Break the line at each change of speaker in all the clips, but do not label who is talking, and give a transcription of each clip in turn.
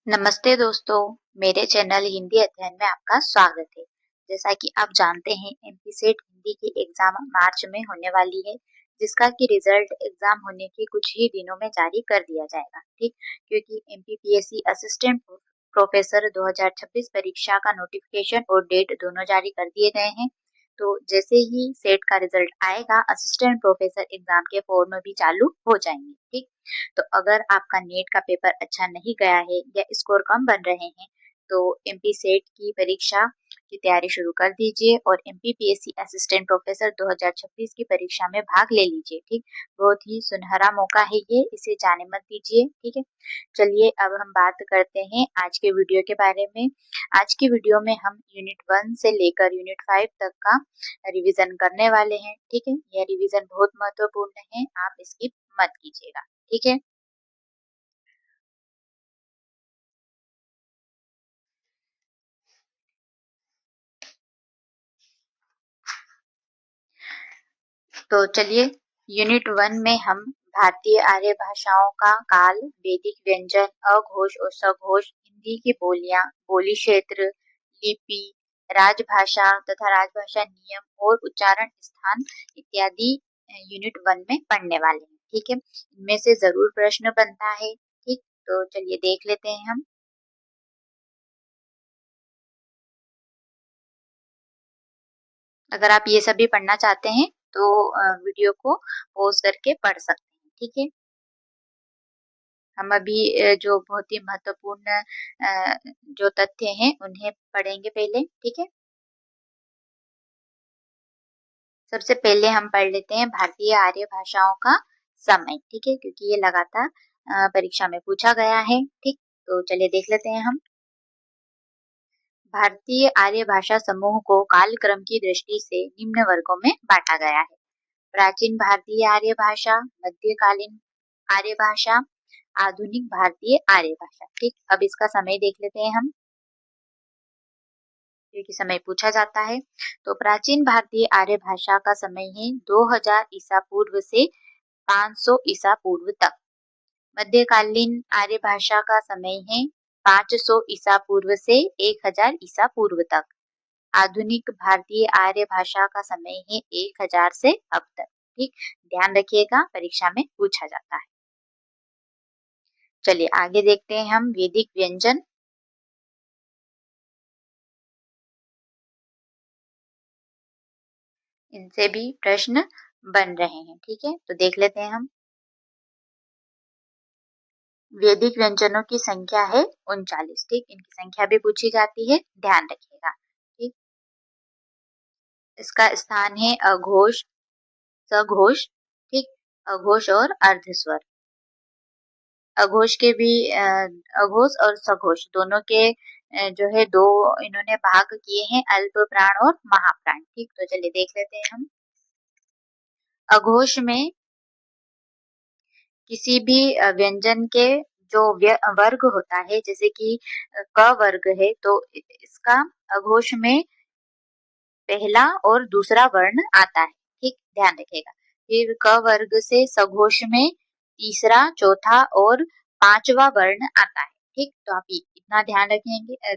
नमस्ते दोस्तों, मेरे चैनल हिंदी अध्ययन में आपका स्वागत है। जैसा कि आप जानते हैं, एमपी सेट हिंदी की एग्जाम मार्च में होने वाली है, जिसका कि रिजल्ट एग्जाम होने के कुछ ही दिनों में जारी कर दिया जाएगा, ठीक? क्योंकि एमपीपीएससी असिस्टेंट प्रोफेसर 2026 परीक्षा का नोटिफिकेशन और डेट दोनों जारी कर दिए गए हैं। तो जैसे ही सेट का रिजल्ट आएगा, असिस्टेंट प्रोफेसर एग्जाम के फॉर्म भी चालू हो जाएंगे, ठीक? तो अगर आपका नेट का पेपर अच्छा नहीं गया है या स्कोर कम बन रहे हैं तो एमपी सेट की परीक्षा की तैयारी शुरू कर दीजिए और एमपीपीएससी असिस्टेंट प्रोफेसर 2026 की परीक्षा में भाग ले लीजिए, ठीक? बहुत ही सुनहरा मौका है ये, इसे जाने मत दीजिए, ठीक है? चलिए अब हम बात करते हैं आज के वीडियो के बारे में। आज की वीडियो में हम यूनिट 1 से लेकर यूनिट 5 तक का रिवीजन करने वाले हैं, ठीक है? यह रिवीजन बहुत महत्वपूर्ण है, आप इसकी मत कीजिएगा, ठीक है? तो चलिए यूनिट 1 में हम भारतीय आर्य भाषाओं का काल, वैदिक व्यंजन, अघोष और सघोष, हिंदी की बोलियां, बोली क्षेत्र, लिपि, राजभाषा तथा राजभाषा नियम और उच्चारण स्थान इत्यादि यूनिट 1 में पढ़ने वाले हैं, ठीक है? इनमें से जरूर प्रश्न बनता है, ठीक? तो चलिए देख लेते हैं हम। अगर आप ये सभी पढ़ना चाहते हैं तो वीडियो को पॉज करके पढ़ सकते हैं, ठीक है? हम अभी जो बहुत ही महत्वपूर्ण जो तथ्य हैं उन्हें पढ़ेंगे पहले, ठीक है? सबसे पहले हम पढ़ लेते हैं भारतीय आर्य भाषाओं का समय, ठीक है? क्योंकि ये लगातार परीक्षा में पूछा गया है, ठीक? तो चलिए देख लेते हैं हम। भारतीय आर्य भाषा समूह को कालक्रम की दृष्टि से निम्न वर्गों में बांटा गया है। प्राचीन भारतीय आर्य भाषा, मध्यकालीन आर्य भाषा, आधुनिक भारतीय आर्य भाषा, ठीक? अब इसका समय देख लेते हैं हम, क्योंकि समय पूछा जाता है। तो प्राचीन भारतीय आर्य भाषा का समय है 2000 ईसा पूर्व से 500 ईसा पूर्व तक। मध्यकालीन आर्य भाषा का समय है 500 ईसा पूर्व से 1000 ईसा पूर्व तक। आधुनिक भारतीय आर्य भाषा का समय है 1000 से अब तक, ठीक? ध्यान रखिएगा, परीक्षा में पूछा जाता है। चलिए आगे देखते हैं हम वैदिक व्यंजन। इनसे भी प्रश्न बन रहे हैं, ठीक है? तो देख लेते हैं हम। वैदिक व्यंजनों की संख्या है 39, ठीक? इनकी संख्या भी पूछी जाती है, ध्यान रखिएगा, ठीक? इसका स्थान है अघोष, सघोष, ठीक? अघोष और अर्धस्वर। अघोष के भी अघोष और सघोष दोनों के जो है दो इन्होंने भाग किए हैं, अल्प प्राण और महाप्राण, ठीक? तो चलिए देख लेते हैं हम। अघोष में किसी भी व्यंजन के जो वर्ग होता है, जैसे कि क वर्ग है तो इसका अघोष में पहला और दूसरा वर्ण आता है, ठीक? ध्यान रखिएगा। फिर क वर्ग से सघोष में तीसरा, चौथा और पांचवा वर्ण आता है, ठीक? तो आप इतना ध्यान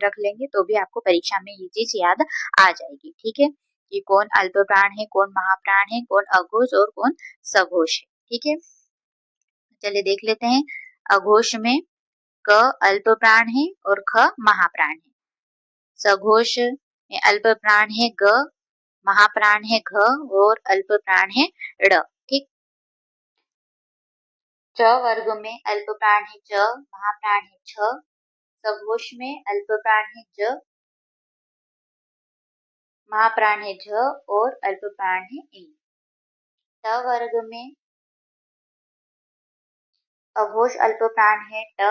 रख लेंगे तो भी आपको परीक्षा में ये चीज याद आ जाएगी, ठीक है? कि कौन अल्प प्राण है, कौन महाप्राण है, कौन अघोष और कौन सघोष है, ठीक है? चलिए देख लेते हैं। अघोष में क अल्प प्राण है और ख महाप्राण है। सघोष में अल्प प्राण है ग, महाप्राण है घ और अल्प प्राण है ड़, ठीक? च वर्ग में अल्प प्राण है च, महाप्राण है छ। सघोष में अल्प प्राण है ज, महाप्राण है झ और अल्प प्राण है इ। ट वर्ग में अघोष अल्प प्राण है ट,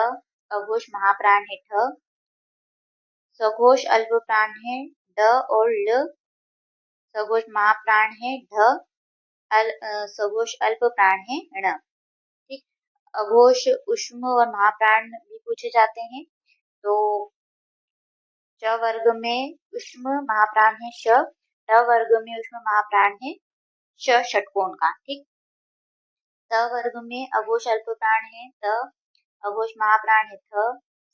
अघोष महाप्राण है ठ। सघोष अल्प प्राण है ड और ल, सघोष महाप्राण है ढ, सघोष अल्प प्राण है ण, ठीक? अघोष ऊष्म और महाप्राण भी पूछे जाते हैं। तो च वर्ग में ऊष्म महाप्राण है श, ट वर्ग में ऊष्म महाप्राण है श षटकोण का, ठीक? त वर्ग में अघोष अल्प प्राण है त, अघोष महाप्राण है थ,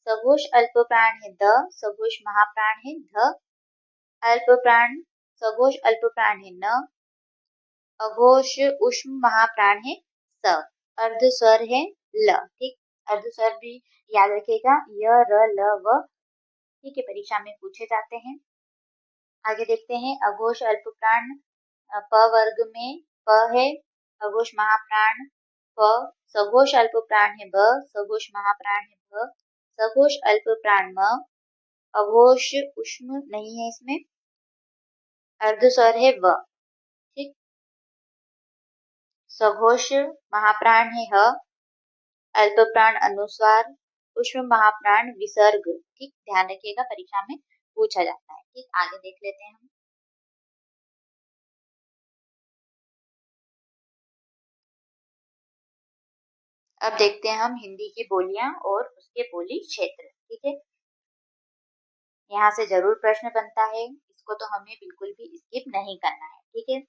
सघोष अल्प प्राण है द, सघोष महाप्राण है ध, अल्प प्राण सघोष अल्प प्राण है न, अघोष उष्म महाप्राण है स, अर्ध स्वर है ल। ठीक, अर्ध स्वर भी याद रखिएगा, य र ल व। ठीक है, परीक्षा में पूछे जाते हैं। आगे देखते हैं, अघोष अल्प प्राण प वर्ग में प है, अघोष महाप्राण प, सघोष अल्प प्राण है ब, सघोष महाप्राण है भ, सघोष अल्प प्राण म, अघोष उष्म नहीं है इसमें, अर्ध स्वर है व। ठीक, सघोष महाप्राण है ह, अल्प प्राण अनुस्वार, उष्म महाप्राण विसर्ग। ठीक, ध्यान रखिएगा, परीक्षा में पूछा जाता है। ठीक, आगे देख लेते हैं हम। अब देखते हैं हम हिंदी की बोलियां और उसके बोली क्षेत्र। ठीक है, यहाँ से जरूर प्रश्न बनता है, इसको तो हमें बिल्कुल भी स्किप नहीं करना है। ठीक है,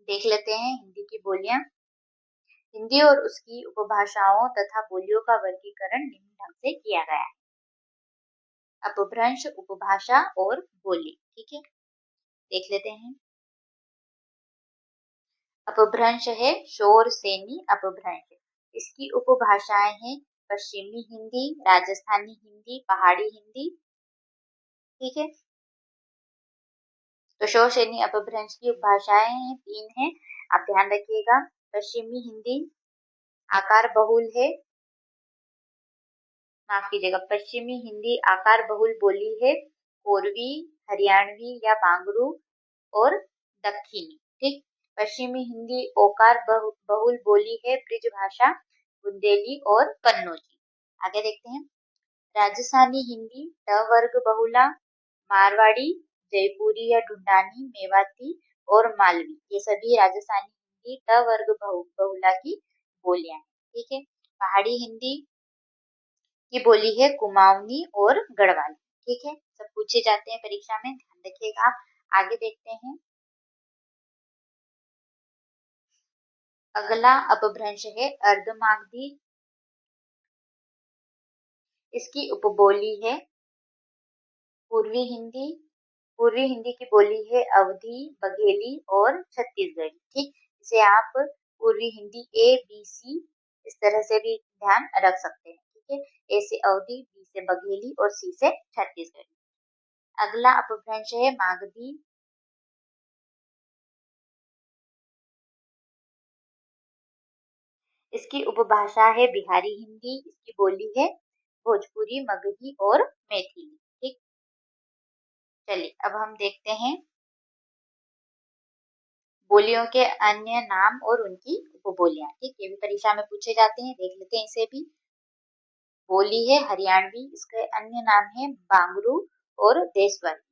देख लेते हैं हिंदी की बोलियां। हिंदी और उसकी उपभाषाओं तथा बोलियों का वर्गीकरण निम्न ढंग से किया गया है। अपभ्रंश, उपभाषा और बोली। ठीक है, देख लेते हैं। अपभ्रंश है शोर सेनी अपभ्रंश। इसकी उपभाषाएं हैं पश्चिमी हिंदी, राजस्थानी हिंदी, पहाड़ी हिंदी। ठीक है, तो शोर सेनी अपभ्रंश की उपभाषाएं हैं, 3 हैं, आप ध्यान रखिएगा। पश्चिमी हिंदी आकार बहुल है, माफ कीजिएगा, पश्चिमी हिंदी आकार बहुल बोली है, पूर्वी, हरियाणवी या बांगरू और दक्षिणी। ठीक, पश्चिमी हिंदी ओकार बहुल बोली है, ब्रिज भाषा, बुंदेली और कन्नौजी। आगे देखते हैं, राजस्थानी हिंदी ट वर्ग बहुला, मारवाड़ी, जयपुरी या ढूंढानी, मेवाती और मालवी, ये सभी राजस्थानी हिंदी ट वर्ग बहुला की बोलियां हैं। ठीक है, पहाड़ी हिंदी की बोली है कुमाऊनी और गढ़वाली। ठीक है, सब पूछे जाते हैं परीक्षा में, ध्यान रखिएगा आप। आगे देखते हैं, अगला अपभ्रंश है अर्धमागधी। इसकी उपबोली है पूर्वी हिंदी। पूर्वी हिंदी की बोली है अवधी, बघेली और छत्तीसगढ़ी। ठीक, इसे आप पूर्वी हिंदी ए बी सी इस तरह से भी ध्यान रख सकते हैं। ठीक है, ए से अवधी, बी से बघेली और सी से छत्तीसगढ़ी। अगला अपभ्रंश है मागधी। इसकी उपभाषा है बिहारी हिंदी। इसकी बोली है भोजपुरी, मगही और मैथिली। ठीक, चलिए अब हम देखते हैं बोलियों के अन्य नाम और उनकी उपबोलियां। ठीक, ये भी परीक्षा में पूछे जाते हैं, देख लेते हैं इसे भी। बोली है हरियाणवी, इसके अन्य नाम है बांगरू और देशवाली।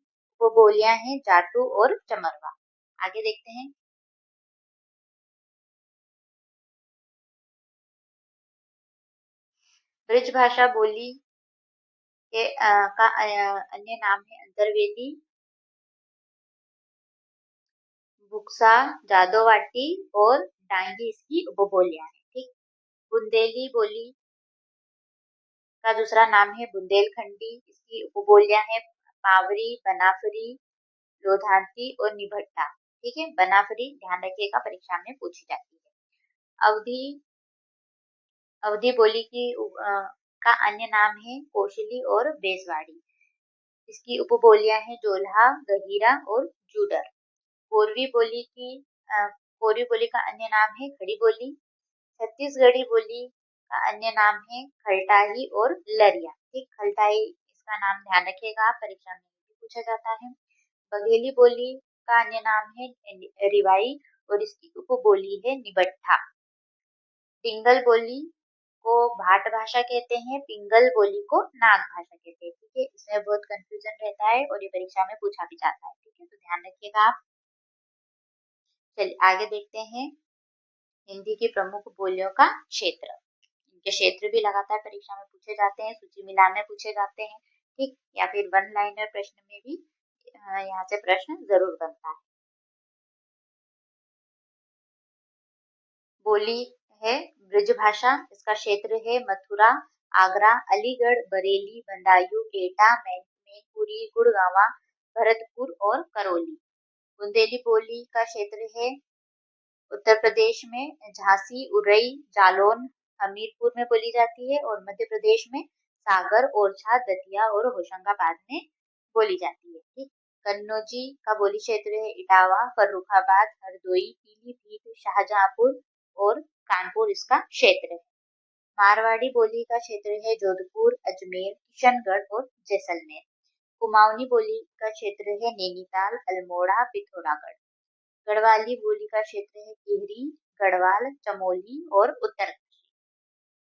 उपबोलियां हैं जाटू और चमरवा। आगे देखते हैं, ब्रिज भाषा बोली के का अन्य नाम है अंतरवेदी, बुक्सा, जादोवाटी और डांगी, इसकी उपबोलियां हैं। ठीक, बुंदेली बोली का दूसरा नाम है बुंदेलखंडी। इसकी उपबोलियां हैं पावरी, बनाफरी, लोधांती और निभट्टा। ठीक है, बनाफरी ध्यान रखिएगा, परीक्षा में पूछी जाती है। अवधी, अवधी बोली की का अन्य नाम है कौशली और बेसवाड़ी। इसकी उपबोलियां हैं जोल्हा, गहीरा और जूडर। पूर्वी बोली की पूर्वी बोली का अन्य नाम है खड़ी बोली। छत्तीसगढ़ी बोली का अन्य नाम है खलटाही और लरिया। ठीक, खलटाही इसका नाम ध्यान रखिएगा, परीक्षा में भी पूछा जाता है। बघेली बोली का अन्य नाम है रिवाई और इसकी उपबोली है निबट्ठा। पिंगल बोली को भाट भाषा कहते हैं, पिंगल बोली को नाग भाषा कहते हैं। ठीक है, इसमें बहुत कंफ्यूजन रहता है और ये परीक्षा में पूछा भी जाता है। ठीक है, तो ध्यान रखिएगा आप। चलिए आगे देखते हैं हिंदी की प्रमुख बोलियों का क्षेत्र। इनके क्षेत्र भी लगातार परीक्षा में पूछे जाते हैं, सूची मिलान में पूछे जाते हैं। ठीक, या फिर वन लाइनर प्रश्न में भी यहाँ से प्रश्न जरूर बनता है। बोली है ब्रज भाषा, इसका क्षेत्र है मथुरा, आगरा, अलीगढ़, बरेली, बदायूं, एटा, मैनपुरी, गुड़गांव, भरतपुर और करौली। बुंदेली बोली का क्षेत्र है उत्तर प्रदेश में झांसी, उरई, जालौन, हमीरपुर में बोली जाती है और मध्य प्रदेश में सागर, ओरछा, दतिया और होशंगाबाद में बोली जाती है। ठीक। कन्नौजी का बोली क्षेत्र है इटावा, फर्रुखाबाद, हरदोई, पीलीभीत, शाहजहांपुर और कानपुर इसका क्षेत्र है। मारवाड़ी बोली का क्षेत्र है जोधपुर, अजमेर, किशनगढ़ और जैसलमेर। कुमाऊनी बोली का क्षेत्र है नैनीताल, अल्मोड़ा, पिथौरागढ़। गढ़वाली बोली का क्षेत्र है टिहरी, गढ़वाल, चमोली और उत्तरकाशी।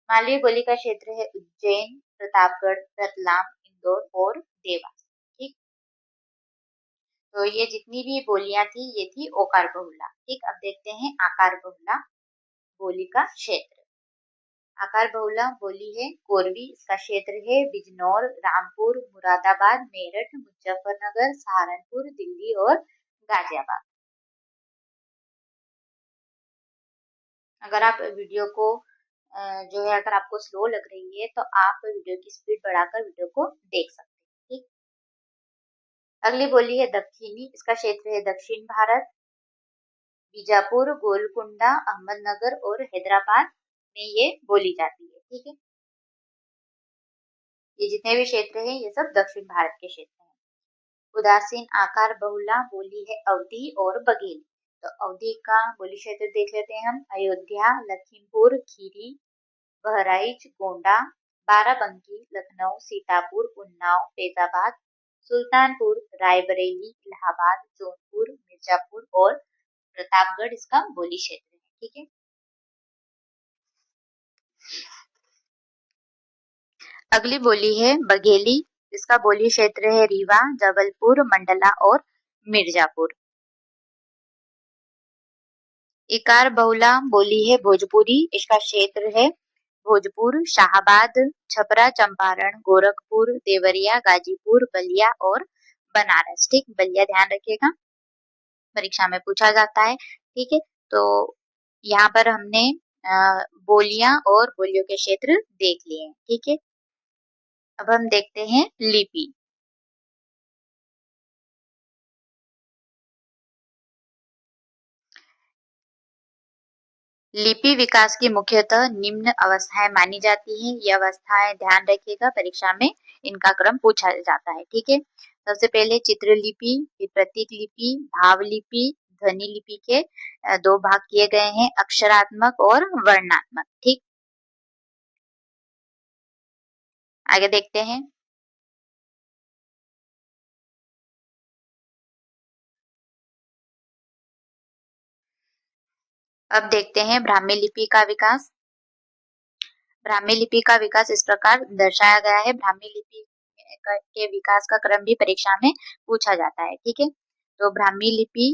मालवी बोली का क्षेत्र है उज्जैन, प्रतापगढ़, रतलाम, इंदौर और देवास। ठीक। तो ये जितनी भी बोलियां थी ये थी ओकार बहुला। ठीक। अब देखते हैं आकार बहुला बोली का क्षेत्र। आकार बहुला बोली है कोरवी, इसका क्षेत्र है बिजनौर, रामपुर, मुरादाबाद, मेरठ, मुजफ्फरनगर, सहारनपुर, दिल्ली और गाजियाबाद। अगर आप वीडियो को जो है अगर आपको स्लो लग रही है तो आप वीडियो की स्पीड बढ़ाकर वीडियो को देख सकते हैं। ठीक। अगली बोली है दक्षिणी, इसका क्षेत्र है दक्षिण भारत, बीजापुर, गोलकुंडा, अहमदनगर और हैदराबाद में ये बोली जाती है। ठीक है। ये जितने भी क्षेत्र हैं ये सब दक्षिण भारत के क्षेत्र हैं। उदासीन आकार बहुला बोली है अवधी और बघेली। तो अवधी का बोली क्षेत्र देख लेते हैं हम। अयोध्या, लखीमपुर खीरी, बहराइच, गोंडा, बाराबंकी, लखनऊ, सीतापुर, उन्नाव, फैजाबाद, सुल्तानपुर, रायबरेली, इलाहाबाद, जौनपुर, मिर्जापुर और प्रतापगढ़ इसका बोली क्षेत्र है। ठीक है। अगली बोली है बघेली, इसका बोली क्षेत्र है रीवा, जबलपुर, मंडला और मिर्जापुर। इकार बहुला बोली है भोजपुरी, इसका क्षेत्र है भोजपुर, शाहाबाद, छपरा, चंपारण, गोरखपुर, देवरिया, गाजीपुर, बलिया और बनारस। ठीक। बलिया ध्यान रखिएगा, परीक्षा में पूछा जाता है। ठीक है। तो यहाँ पर हमने बोलियां और बोलियों के क्षेत्र देख लिए हैं। ठीक है। अब हम देखते हैं लिपि। लिपि विकास की मुख्यतः निम्न अवस्थाएं मानी जाती हैं। ये अवस्थाएं ध्यान रखिएगा, परीक्षा में इनका क्रम पूछा जाता है। ठीक है। सबसे पहले चित्रलिपि, फिर प्रतीक लिपि, भाव लिपि, ध्वनि लिपि के दो भाग किए गए हैं, अक्षरात्मक और वर्णात्मक। ठीक। आगे देखते हैं। अब देखते हैं ब्राह्मी लिपि का विकास। ब्राह्मी लिपि का विकास इस प्रकार दर्शाया गया है। ब्राह्मी लिपि के विकास का क्रम भी परीक्षा में पूछा जाता है। ठीक है। तो ब्राह्मी लिपि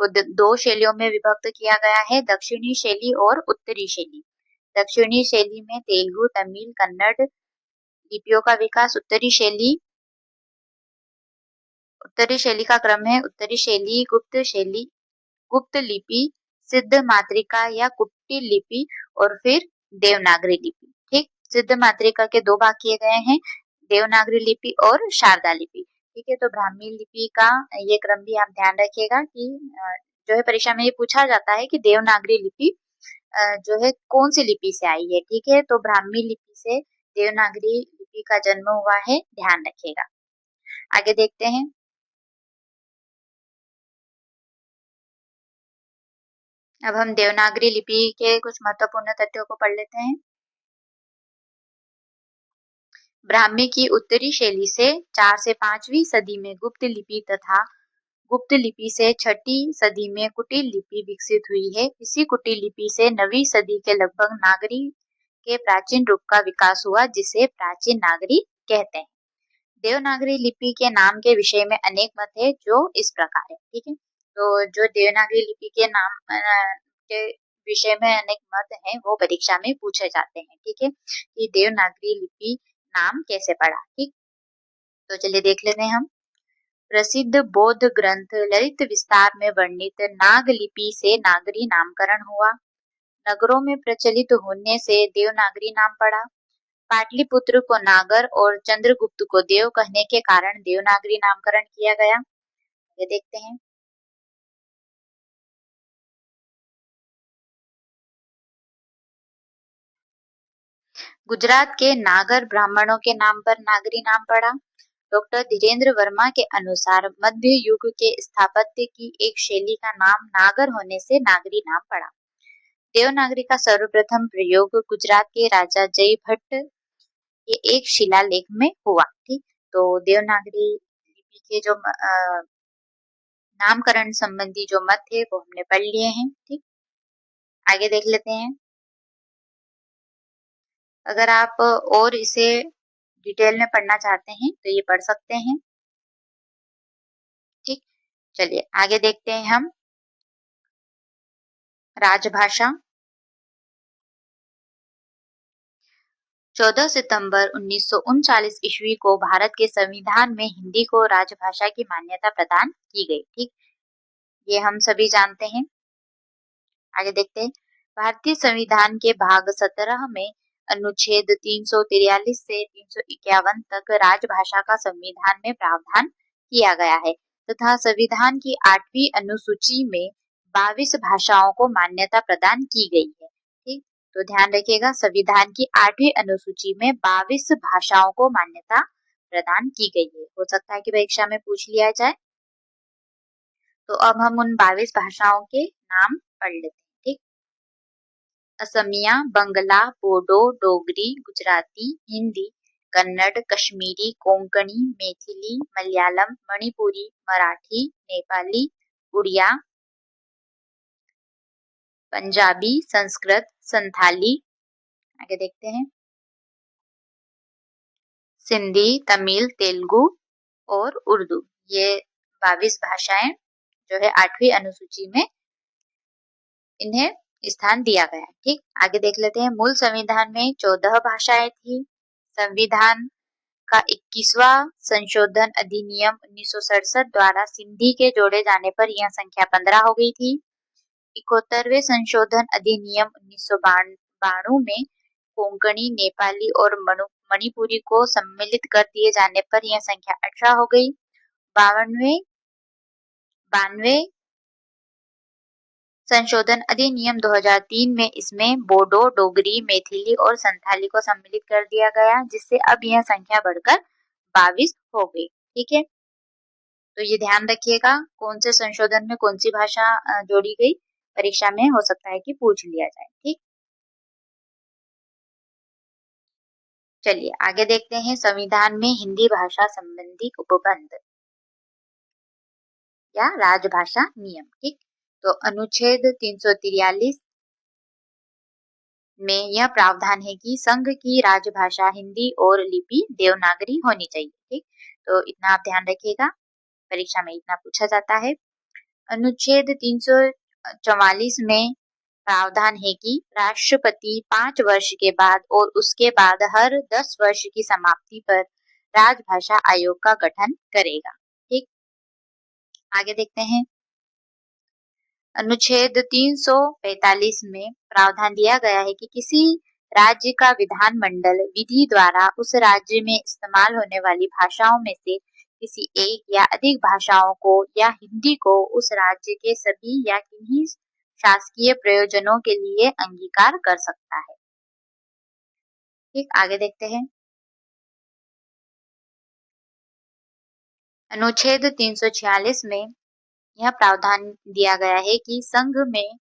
को दो शैलियों में विभक्त किया गया है, दक्षिणी शैली और उत्तरी शैली। दक्षिणी शैली में तेलुगु, तमिल, कन्नड़ लिपियों का विकास। उत्तरी शैली का क्रम है उत्तरी शैली, गुप्त लिपि, सिद्ध मातृका या कुटी लिपि और फिर देवनागरी लिपि। ठीक। सिद्ध मातृका के दो भाग किए गए हैं, देवनागरी लिपि और शारदा लिपि। ठीक है। तो ब्राह्मी लिपि का ये क्रम भी आप ध्यान रखिएगा कि जो है परीक्षा में ये पूछा जाता है कि देवनागरी लिपि जो है कौन सी लिपि से आई है। ठीक है। तो ब्राह्मी लिपि से देवनागरी लिपि का जन्म हुआ है, ध्यान रखिएगा। आगे देखते हैं। अब हम देवनागरी लिपि के कुछ महत्वपूर्ण तथ्यों को पढ़ लेते हैं। ब्राह्मी की उत्तरी शैली से 4 से 5वीं सदी में गुप्त लिपि तथा गुप्त लिपि से 6ठी सदी में कुटिल लिपि विकसित हुई है। इसी कुटिल लिपि से 9वीं सदी के लगभग नागरी के प्राचीन रूप का विकास हुआ, जिसे प्राचीन नागरी कहते हैं। देवनागरी लिपि के नाम के विषय में अनेक मत है, जो इस प्रकार है। ठीक है। तो जो देवनागरी लिपि के नाम के विषय में अनेक मत हैं, वो परीक्षा में पूछे जाते हैं। ठीक है। कि देवनागरी लिपि नाम कैसे पड़ा। ठीक। तो चलिए देख लेते हैं हम। प्रसिद्ध बौद्ध ग्रंथ ललित विस्तार में वर्णित नाग लिपि से नागरी नामकरण हुआ। नगरों में प्रचलित होने से देवनागरी नाम पड़ा। पाटलिपुत्र को नागर और चंद्रगुप्त को देव कहने के कारण देवनागरी नामकरण किया गया। ये देखते हैं। गुजरात के नागर ब्राह्मणों के नाम पर नागरी नाम पड़ा। डॉक्टर धीरेन्द्र वर्मा के अनुसार मध्य युग के स्थापत्य की एक शैली का नाम नागर होने से नागरी नाम पड़ा। देवनागरी का सर्वप्रथम प्रयोग गुजरात के राजा जय भट्ट के एक शिलालेख में हुआ। ठीक, तो देवनागरी लिपि के जो नामकरण संबंधी जो मत थे वो हमने पढ़ लिए हैं। ठीक, आगे देख लेते हैं। अगर आप और इसे डिटेल में पढ़ना चाहते हैं तो ये पढ़ सकते हैं। ठीक, चलिए आगे देखते हैं हम। राजभाषा। 14 सितंबर 1939 ईस्वी को भारत के संविधान में हिंदी को राजभाषा की मान्यता प्रदान की गई। ठीक, ये हम सभी जानते हैं। आगे देखते हैं। भारतीय संविधान के भाग 17 में अनुच्छेद 343 से 351 तक राजभाषा का संविधान में प्रावधान किया गया है तथा संविधान की 8वीं अनुसूची में 22 भाषाओं को मान्यता प्रदान की गई है। ठीक, तो ध्यान रखिएगा, संविधान की 8वीं अनुसूची में 22 भाषाओं को मान्यता प्रदान की गई है। हो सकता है कि परीक्षा में पूछ लिया जाए। तो अब हम उन 22 भाषाओं के नाम पढ़ लेते हैं। ठीक, असमिया, बंगला, बोडो, डोगरी, गुजराती, हिंदी, कन्नड़, कश्मीरी, कोंकणी, मैथिली, मलयालम, मणिपुरी, मराठी, नेपाली, उड़िया, पंजाबी, संस्कृत, संथाली, आगे देखते हैं, सिंधी, तमिल, तेलुगु और उर्दू। ये 22 भाषाएं जो है 8वीं अनुसूची में इन्हें स्थान दिया गया है। ठीक, आगे देख लेते हैं। मूल संविधान में 14 भाषाएं थी। संविधान का 21वां संशोधन अधिनियम 1967 द्वारा सिंधी के जोड़े जाने पर यह संख्या 15 हो गई थी। 71वें संशोधन अधिनियम 1992 में कोंकणी, नेपाली और मणिपुरी को सम्मिलित कर दिए जाने पर यह संख्या 18 हो गई। 92 संशोधन अधिनियम 2003 में इसमें बोडो, डोगरी, मैथिली और संथाली को सम्मिलित कर दिया गया, जिससे अब यह संख्या बढ़कर 22 हो गई। ठीक है, तो ये ध्यान रखिएगा कौन से संशोधन में कौन सी भाषा जोड़ी गई, परीक्षा में हो सकता है कि पूछ लिया जाए। ठीक, चलिए आगे देखते हैं। संविधान में हिंदी भाषा संबंधी उपबंध या राजभाषा नियम। ठीक, तो अनुच्छेद 343 में यह प्रावधान है कि संघ की राजभाषा हिंदी और लिपि देवनागरी होनी चाहिए। ठीक, तो इतना आप ध्यान रखिएगा, परीक्षा में इतना पूछा जाता है। अनुच्छेद 344 में प्रावधान है कि राष्ट्रपति 5 वर्ष के बाद और उसके बाद हर 10 वर्ष की समाप्ति पर राजभाषा आयोग का गठन करेगा। ठीक, आगे देखते हैं। अनुच्छेद 345 में प्रावधान दिया गया है कि किसी राज्य का विधानमंडल विधि द्वारा उस राज्य में इस्तेमाल होने वाली भाषाओं में से किसी एक या अधिक भाषाओं को या हिंदी को उस राज्य के सभी या किन्हीं शासकीय प्रयोजनों के लिए अंगीकार कर सकता है। ठीक, आगे देखते हैं। अनुच्छेद 346 में यह प्रावधान दिया गया है कि संघ में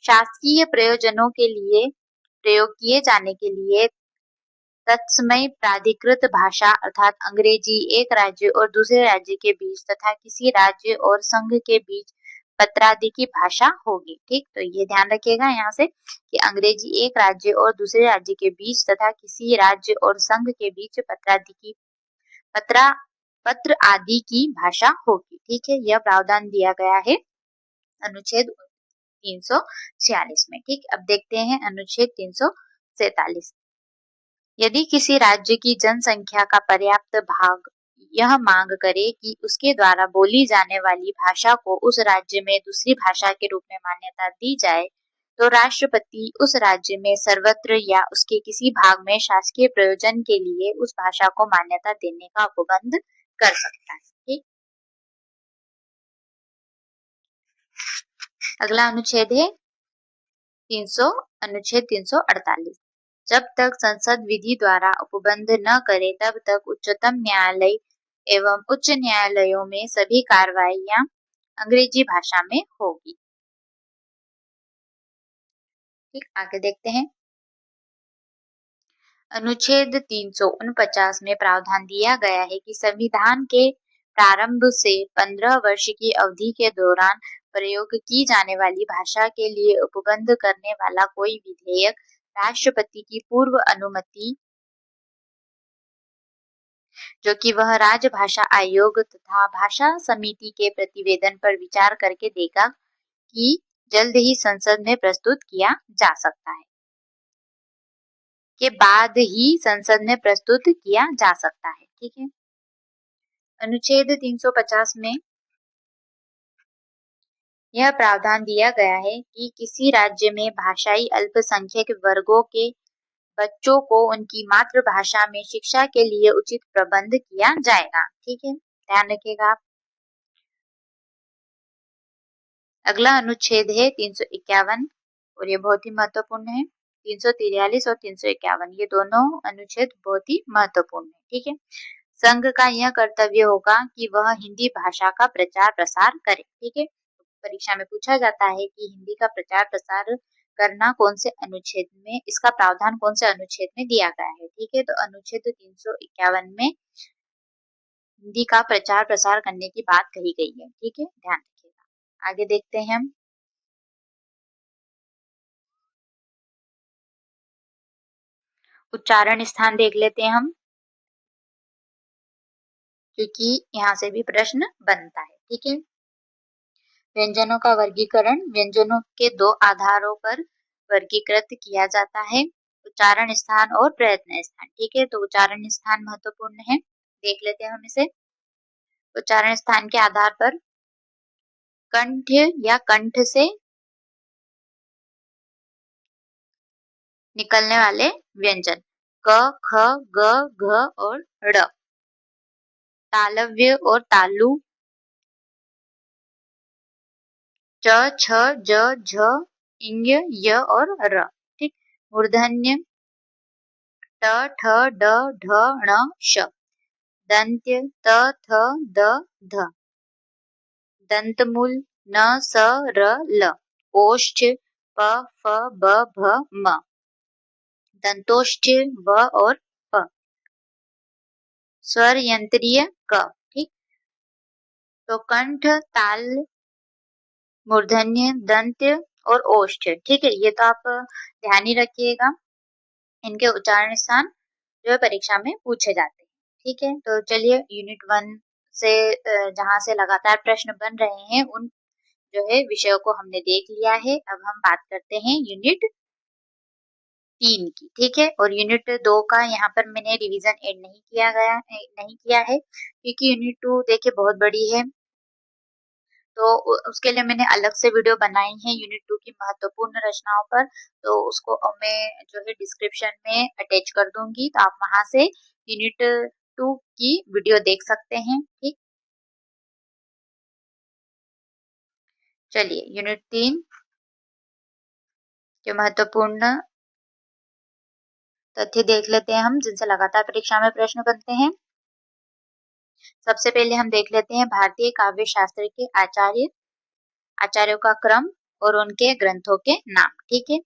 शासकीय प्रयोजनों के लिए प्रयोग किए जाने के लिए तत्समय प्राधिकृत भाषा अर्थात अंग्रेजी एक राज्य और दूसरे राज्य के बीच तथा किसी राज्य और संघ के बीच पत्रादि की भाषा होगी। ठीक, तो ये ध्यान रखिएगा यहाँ से कि अंग्रेजी एक राज्य और दूसरे राज्य के बीच तथा किसी राज्य और संघ के बीच पत्र आदि की भाषा होगी। ठीक है, यह प्रावधान दिया गया है अनुच्छेद 346 में। ठीक, अब देखते हैं अनुच्छेद 347। यदि किसी राज्य की जनसंख्या का पर्याप्त भाग यह मांग करे कि उसके द्वारा बोली जाने वाली भाषा को उस राज्य में दूसरी भाषा के रूप में मान्यता दी जाए, तो राष्ट्रपति उस राज्य में सर्वत्र या उसके किसी भाग में शासकीय प्रयोजन के लिए उस भाषा को मान्यता देने का उपबंध कर सकता है। ठीक, अगला अनुच्छेद है अनुच्छेद 348। जब तक संसद विधि द्वारा उपबंध न करे तब तक उच्चतम न्यायालय एवं उच्च न्यायालयों में सभी कार्रवाइयां अंग्रेजी भाषा में होगी। ठीक, आगे देखते हैं। अनुच्छेद 349 में प्रावधान दिया गया है कि संविधान के प्रारंभ से 15 वर्ष की अवधि के दौरान प्रयोग की जाने वाली भाषा के लिए उपबंध करने वाला कोई विधेयक राष्ट्रपति की पूर्व अनुमति, जो कि वह राजभाषा आयोग तथा भाषा समिति के प्रतिवेदन पर विचार करके देगा, कि जल्द ही संसद में प्रस्तुत किया जा सकता है, के बाद ही संसद में प्रस्तुत किया जा सकता है। ठीक है। अनुच्छेद 350 में यह प्रावधान दिया गया है कि किसी राज्य में भाषाई अल्पसंख्यक वर्गों के बच्चों को उनकी मातृभाषा में शिक्षा के लिए उचित प्रबंध किया जाएगा। ठीक है, ध्यान रखिएगा आप। अगला अनुच्छेद है 351 और ये बहुत ही महत्वपूर्ण है। 343 और 351 ये दोनों अनुच्छेद बहुत ही महत्वपूर्ण है। ठीक है, संघ का यह कर्तव्य होगा कि वह हिंदी भाषा का प्रचार प्रसार करे। ठीक है, परीक्षा में पूछा जाता है कि हिंदी का प्रचार प्रसार करना कौन से अनुच्छेद में, इसका प्रावधान कौन से अनुच्छेद में दिया गया है। ठीक है, तो अनुच्छेद 351 में हिंदी का प्रचार प्रसार करने की बात कही गई है। ठीक है, ध्यान रखिएगा। आगे देखते हैं हम। उच्चारण स्थान देख लेते हैं हम, क्योंकि यहाँ से भी प्रश्न बनता है। ठीक है, व्यंजनों का वर्गीकरण व्यंजनों के दो आधारों पर वर्गीकृत किया जाता है, उच्चारण स्थान और प्रयत्न स्थान। ठीक है, तो उच्चारण स्थान महत्वपूर्ण है, देख लेते हैं हम इसे। उच्चारण स्थान के आधार पर कंठ या कंठ से निकलने वाले व्यंजन क, ख, ग, घ और ड़, तालव्य और तालु, च, छ, ज, झ, इंग, य और र। ठीक, मूर्धन्य ट, ठ, ड, ढ, ण, श, दंत्य त, थ, द, ध, दंतमूल न, स, र, ल, ओष्ठ प, फ, ब, भ, म, दंतोष्ठ व और प, स्वर यंत्रीय क। ठीक, तो कंठ, ताल, मूर्धन्य, दंत्य और ओष्ठ। ठीक है, ये तो आप ध्यान ही रखिएगा, इनके उच्चारण स्थान जो है परीक्षा में पूछे जाते हैं। ठीक है, तो चलिए यूनिट 1 से जहाँ से लगातार प्रश्न बन रहे हैं उन जो है विषयों को हमने देख लिया है। अब हम बात करते हैं यूनिट 3 की। ठीक है, और यूनिट 2 का यहाँ पर मैंने रिवीजन ऐड नहीं किया है, क्योंकि यूनिट 2 देखिए बहुत बड़ी है, तो उसके लिए मैंने अलग से वीडियो बनाई है यूनिट 2 की महत्वपूर्ण रचनाओं पर, तो उसको मैं जो है डिस्क्रिप्शन में अटैच कर दूंगी, तो आप वहां से यूनिट 2 की वीडियो देख सकते हैं। ठीक, चलिए यूनिट 3 के महत्वपूर्ण तथ्य देख लेते हैं हम, जिनसे लगातार परीक्षा में प्रश्न बनते हैं। सबसे पहले हम देख लेते हैं भारतीय काव्य शास्त्र के आचार्यों का क्रम और उनके ग्रंथों के नाम। ठीक है,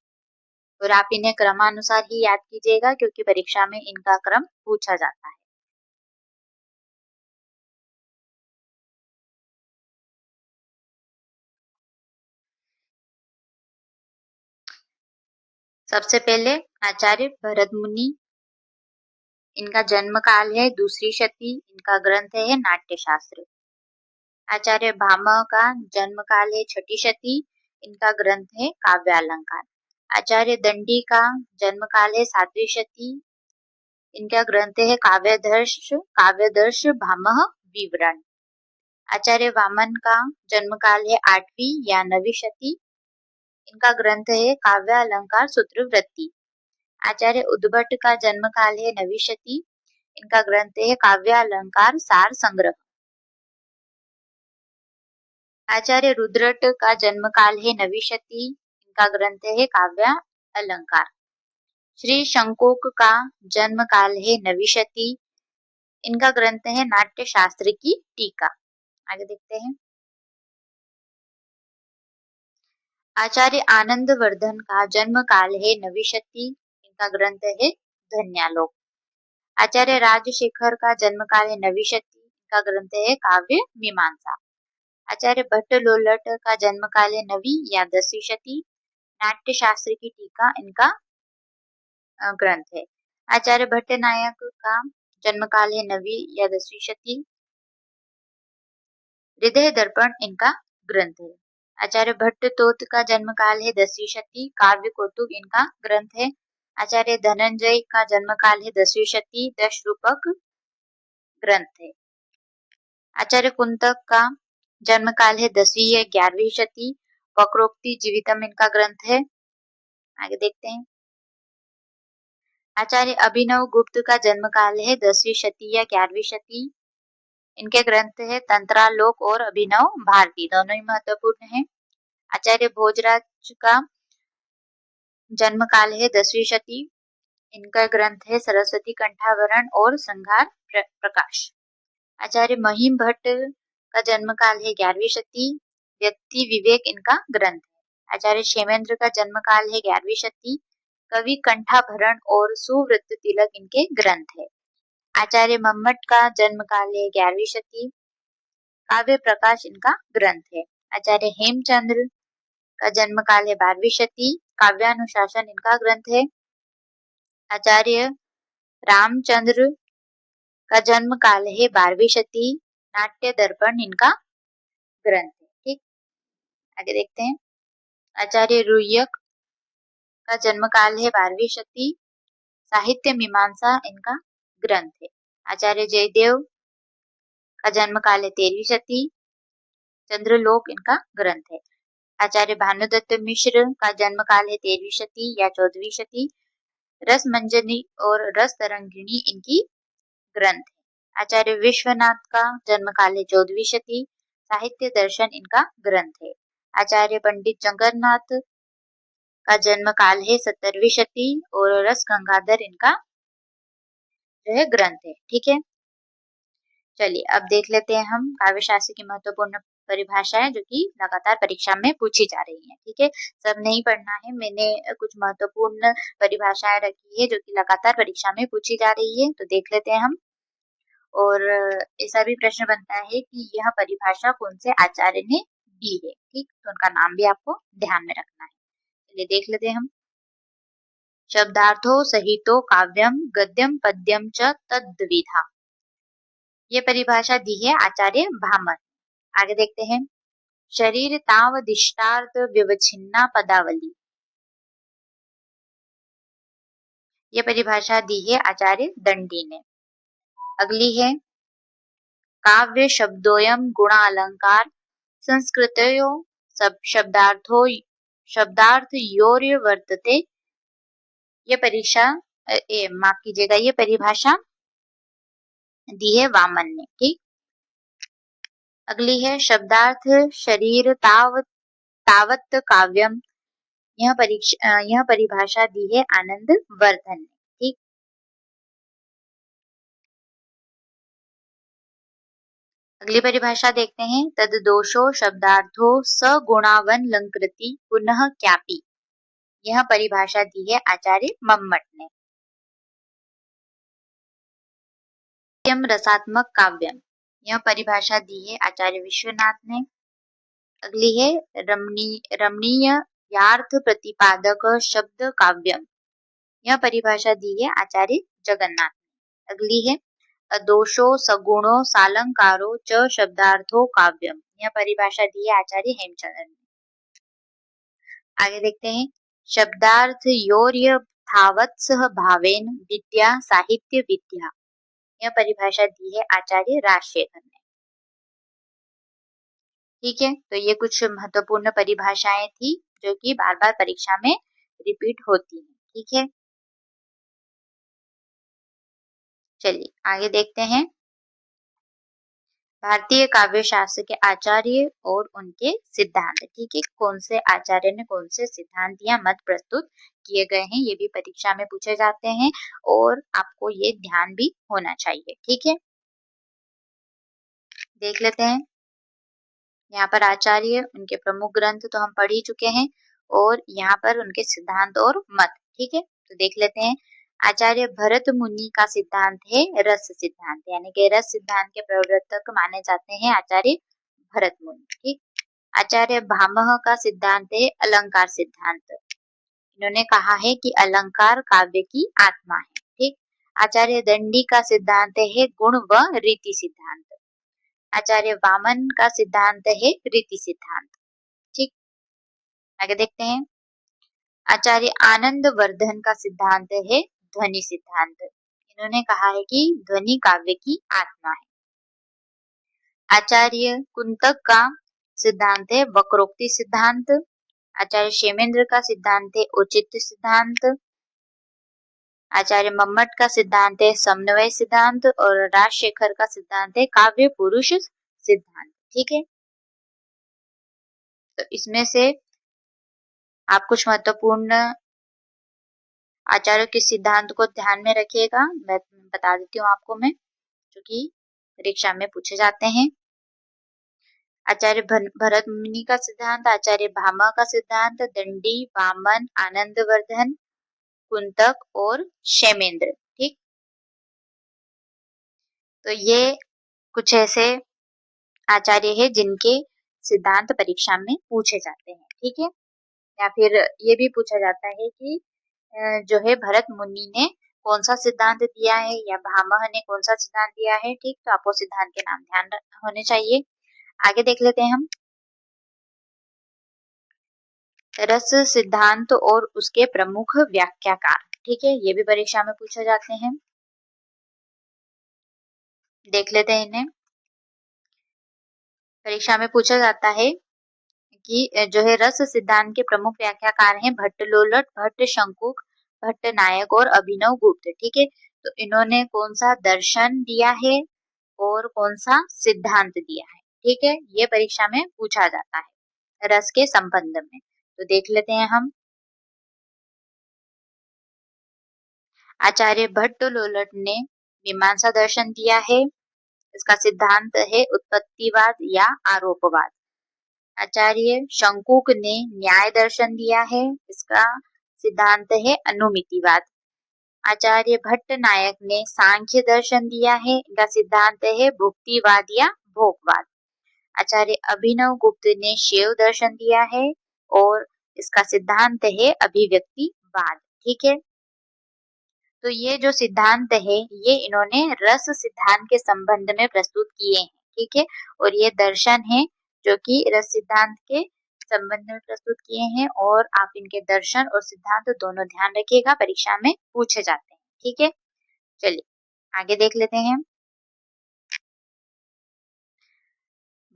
और आप इन्हें क्रमानुसार ही याद कीजिएगा, क्योंकि परीक्षा में इनका क्रम पूछा जाता है। सबसे पहले आचार्य भरत मुनि, इनका जन्म काल है दूसरी शती, इनका ग्रंथ है नाट्य शास्त्र। आचार्य भामह का जन्म काल है छठी शती, इनका ग्रंथ है काव्यालंकार। आचार्य दंडी का जन्म काल है सातवीं शती, इनका ग्रंथ है काव्यदर्श भामह विवरण। आचार्य वामन का जन्म काल है 8वीं या 9वीं शती, इनका ग्रंथ है काव्य अलंकार सूत्रवृत्ति। आचार्य उद्भट का जन्म काल है नवी शती। इनका ग्रंथ है काव्य अलंकार सार संग्रह। आचार्य रुद्रट का जन्म काल है नवी शती। इनका ग्रंथ है काव्य अलंकार। श्री शंकोक का जन्म काल है नवी शती। इनका ग्रंथ है नाट्य शास्त्र की टीका। आगे देखते हैं। आचार्य आनंद वर्धन का जन्म काल है नवी शती। इनका ग्रंथ है धन्यालोक। आचार्य राजशेखर का जन्म काल है नवी शती। इनका ग्रंथ है काव्य मीमांसा। आचार्य भट्ट लोलट का जन्म काल है नवी या 10वीं शती। नाट्य शास्त्र की टीका इनका ग्रंथ है। आचार्य भट्ट नायक का जन्म काल है नवी या 10वीं शती। हृदय दर्पण इनका ग्रंथ है। आचार्य भट्ट तोत का जन्म काल है 10वीं शती। काव्य कौतुक इनका ग्रंथ है। आचार्य धनंजय का जन्म काल है 10वीं शती। दश रूपक ग्रंथ है। आचार्य कुंतक का जन्म काल है 10वीं या 11वीं शती। वक्रोक्ति जीवितम इनका ग्रंथ है। आगे देखते हैं। आचार्य अभिनव गुप्त का जन्म काल है 10वीं शती या 11वीं शती। इनके ग्रंथ है तंत्रालोक और अभिनव भारती, दोनों ही महत्वपूर्ण है। आचार्य भोजराज का जन्म काल है 10वीं शती। इनका ग्रंथ है सरस्वती कंठावरण और श्रृंगार प्रकाश। आचार्य महिम भट्ट का जन्म काल है 11वीं शती। व्यक्ति विवेक इनका ग्रंथ है। आचार्य क्षेमेंद्र का जन्म काल है 11वीं शती। कवि कंठाभरण और सुवृत्त तिलक इनके ग्रंथ है। आचार्य मम्मट का जन्म काल है 11वीं शती। काव्य प्रकाश इनका ग्रंथ है। आचार्य हेमचंद्र का जन्म काल है 12वीं शती। काव्यानुशासन इनका ग्रंथ है। आचार्य रामचंद्र का जन्म काल है 12वीं शती। नाट्य दर्पण इनका ग्रंथ है। ठीक, आगे देखते हैं। आचार्य रुय्यक का जन्म काल है 12वीं शती। साहित्य मीमांसा इनका ग्रंथ है। आचार्य जयदेव का जन्म काल है 13वीं शती। चंद्रलोक इनका ग्रंथ है। आचार्य भानुदत्त मिश्र का जन्म काल है 13वीं शती या 14वीं शती। रस मंजरी और रस तरंगिणी इनकी ग्रंथ है। आचार्य विश्वनाथ का जन्म काल है 14वीं शती। साहित्य दर्शन इनका ग्रंथ है। आचार्य पंडित जगन्नाथ का जन्म काल है 17वीं शती और रस गंगाधर इनका जो है ग्रंथ है। ठीक है, चलिए अब देख लेते हैं हम काव्य शास्त्र की महत्वपूर्ण परिभाषाएं जो कि लगातार परीक्षा में पूछी जा रही हैं। ठीक है, सब नहीं पढ़ना है, मैंने कुछ महत्वपूर्ण परिभाषाएं रखी है जो कि लगातार परीक्षा में पूछी जा रही है, तो देख लेते हैं हम। और ऐसा भी प्रश्न बनता है कि यह परिभाषा कौन से आचार्य ने दी है। ठीक, तो उनका नाम भी आपको ध्यान में रखना है। चलिए देख लेते हैं हम। शब्दार्थो सहितो काव्यम गद्यम पद्यम च तद्विधा, ये परिभाषा दी है आचार्य भामह। आगे देखते हैं। शरीर तावदिष्टार्थ व्यवच्छिन्ना पदावली, ये परिभाषा दी है आचार्य दंडी ने। अगली है काव्य शब्दोयम गुणालंकार संस्कृतयो शब्दार्थो शब्दार्थ योर्य वर्तते, ये परीक्षा माफ कीजिएगा, ये परिभाषा दी है वामन ने। ठीक, अगली है शब्दार्थ शरीर तावत काव्यम, यह परिभाषा दी है आनंद वर्धन ने। ठीक, अगली परिभाषा देखते हैं। तद दोषो शब्दार्थो सगुणावन लंकृति पुनः क्यापि, यह परिभाषा दी है आचार्य मम्मट ने। रसात्मक काव्यम, यह परिभाषा दी है आचार्य विश्वनाथ ने। अगली है रमणीय यार्थ प्रतिपादक शब्द काव्यम, यह परिभाषा दी है आचार्य जगन्नाथ। अगली है अदोषो सगुणो सालंकारो च शब्दार्थो काव्यम, यह परिभाषा दी है आचार्य हेमचंद्र ने। आगे देखते हैं। शब्दार्थ योर्य भावत्सह भावेन विद्या साहित्य विद्या, यह परिभाषा दी है आचार्य राजशेखर ने। ठीक है, तो ये कुछ महत्वपूर्ण परिभाषाएं थी जो कि बार बार परीक्षा में रिपीट होती है। ठीक है, चलिए आगे देखते हैं। भारतीय काव्य शास्त्र के आचार्य और उनके सिद्धांत। ठीक है, कौन से आचार्य ने कौन से सिद्धांत या मत प्रस्तुत किए गए हैं, ये भी परीक्षा में पूछे जाते हैं और आपको ये ध्यान भी होना चाहिए। ठीक है, देख लेते हैं। यहाँ पर आचार्य, उनके प्रमुख ग्रंथ तो हम पढ़ ही चुके हैं और यहाँ पर उनके सिद्धांत और मत। ठीक है, तो देख लेते हैं। आचार्य भरत मुनि का सिद्धांत है रस सिद्धांत, यानी कि रस सिद्धांत के प्रवर्तक माने जाते हैं आचार्य भरत मुनि। ठीक, आचार्य भामह का सिद्धांत है अलंकार सिद्धांत। इन्होंने कहा है कि अलंकार काव्य की आत्मा है। ठीक, आचार्य दंडी का सिद्धांत है गुण व रीति सिद्धांत। आचार्य वामन का सिद्धांत है रीति सिद्धांत। ठीक, आगे देखते हैं। आचार्य आनंद वर्धन का सिद्धांत है ध्वनि सिद्धांत। इन्होंने कहा है कि ध्वनि काव्य की आत्मा है। आचार्य कुंतक का सिद्धांत है वक्रोक्ति सिद्धांत। आचार्य क्षेमेंद्र का सिद्धांत है औचित्य सिद्धांत। आचार्य मम्मट का सिद्धांत है समन्वय सिद्धांत और राजशेखर का सिद्धांत है काव्य पुरुष सिद्धांत। ठीक है, तो इसमें से आप कुछ महत्वपूर्ण आचार्यों के सिद्धांत को ध्यान में रखिएगा। मैं बता देती हूँ आपको मैं, जो कि परीक्षा में पूछे जाते हैं। आचार्य भरत मुनि का सिद्धांत, आचार्य भामा का सिद्धांत, दंडी, वामन, आनंदवर्धन, कुंतक और क्षेमेंद्र। ठीक, तो ये कुछ ऐसे आचार्य है जिनके सिद्धांत परीक्षा में पूछे जाते हैं। ठीक है, या फिर ये भी पूछा जाता है कि जो है भरत मुनि ने कौन सा सिद्धांत दिया है या भामह ने कौन सा सिद्धांत दिया है। ठीक, तो आपको सिद्धांत के नाम ध्यान होने चाहिए। आगे देख लेते हैं हम। रस सिद्धांत और उसके प्रमुख व्याख्याकार। ठीक है, ये भी परीक्षा में पूछे जाते हैं, देख लेते हैं इन्हें। परीक्षा में पूछा जाता है कि जो है रस सिद्धांत के प्रमुख व्याख्याकार हैं भट्ट लोलट, भट्ट शंकुक, भट्ट नायक और अभिनव गुप्त। ठीक है, तो इन्होंने कौन सा दर्शन दिया है और कौन सा सिद्धांत दिया है। ठीक है, ये परीक्षा में पूछा जाता है रस के संबंध में, तो देख लेते हैं हम। आचार्य भट्ट लोलट ने मीमांसा दर्शन दिया है। इसका सिद्धांत है उत्पत्तिवाद या आरोपवाद। आचार्य शंकुक ने न्याय दर्शन दिया है। इसका सिद्धांत है अनुमितिवाद। आचार्य भट्ट नायक ने सांख्य दर्शन दिया है। इनका सिद्धांत है भुक्तिवाद या भोगवाद। आचार्य अभिनव गुप्त ने शैव दर्शन दिया है और इसका सिद्धांत है अभिव्यक्तिवाद। ठीक है, तो ये जो सिद्धांत है ये इन्होंने रस सिद्धांत के संबंध में प्रस्तुत किए हैं। ठीक है, और ये दर्शन है जो कि रस सिद्धांत के संबंध में प्रस्तुत किए हैं और आप इनके दर्शन और सिद्धांत दोनों ध्यान रखिएगा, परीक्षा में पूछे जाते हैं। ठीक है, चलिए आगे देख लेते हैं।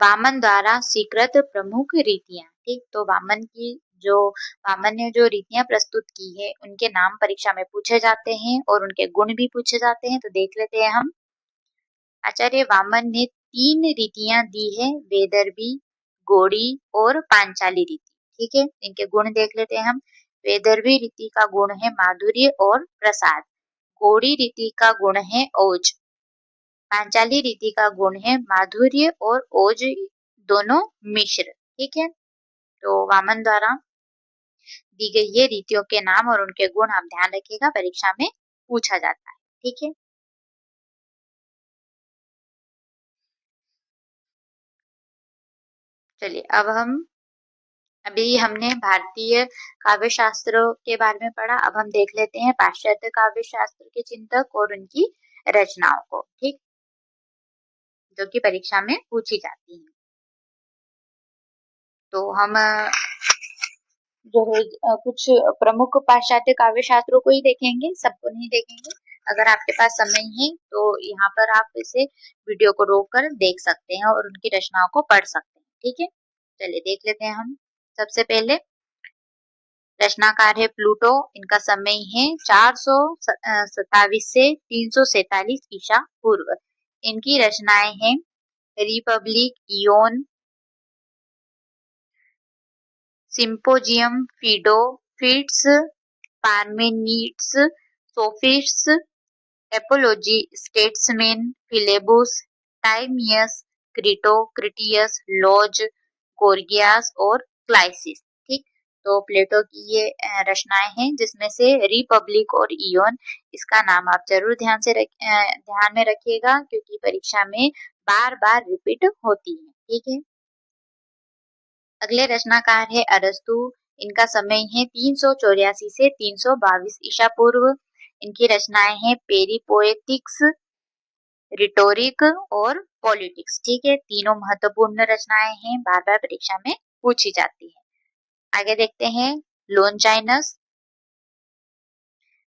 वामन द्वारा स्वीकृत प्रमुख रीतियां। ठीक, तो वामन ने जो रीतियां प्रस्तुत की है उनके नाम परीक्षा में पूछे जाते हैं और उनके गुण भी पूछे जाते हैं, तो देख लेते हैं हम। आचार्य वामन ने 3 रीतियां दी है, वेदर्भी, गौड़ी और पांचाली रीति। ठीक है, इनके गुण देख लेते हैं हम। वेदर्भी रीति का गुण है माधुर्य और प्रसाद। गौड़ी रीति का गुण है ओज। पांचाली रीति का गुण है माधुर्य और ओज दोनों मिश्र। ठीक है, तो वामन द्वारा दी गई ये रीतियों के नाम और उनके गुण आप ध्यान रखिएगा, परीक्षा में पूछा जाता है। ठीक है, चलिए अभी हमने भारतीय काव्य शास्त्रों के बारे में पढ़ा। अब हम देख लेते हैं पाश्चात्य काव्य शास्त्र के चिंतक और उनकी रचनाओं को। ठीक, जो कि परीक्षा में पूछी जाती है। तो हम जो है कुछ प्रमुख पाश्चात्य काव्य शास्त्रों को ही देखेंगे, सबको नहीं देखेंगे। अगर आपके पास समय है तो यहाँ पर आप इसे वीडियो को रोककर देख सकते हैं और उनकी रचनाओं को पढ़ सकते हैं। ठीक है, चलिए देख लेते हैं हम। सबसे पहले रचनाकार है प्लूटो। इनका समय है 427 से 347 ईसा पूर्व। इनकी रचनाएं हैं रिपब्लिक, इयोन, सिम्पोजियम, फीडो, फिट्स, Parmenides, Sophists, Apology, Statesman, Philebus, Timaeus, Crito, Critias, Laws, Gorgias और क्लाइसिस। ठीक, तो प्लेटो की ये रचनाएं हैं, जिसमें से रिपब्लिक और इयोन, इसका नाम आप जरूर ध्यान में रखिएगा, क्योंकि परीक्षा में बार बार रिपीट होती है। ठीक है, अगले रचनाकार है अरस्तु। इनका समय है 384 से 322 ईसा पूर्व। इनकी रचनाएं हैं पेरिपोएटिक्स, रिटोरिक और पॉलिटिक्स। ठीक है, तीनों महत्वपूर्ण रचनाएं हैं, बार बार परीक्षा में पूछी जाती है। आगे देखते हैं लोनचाइनस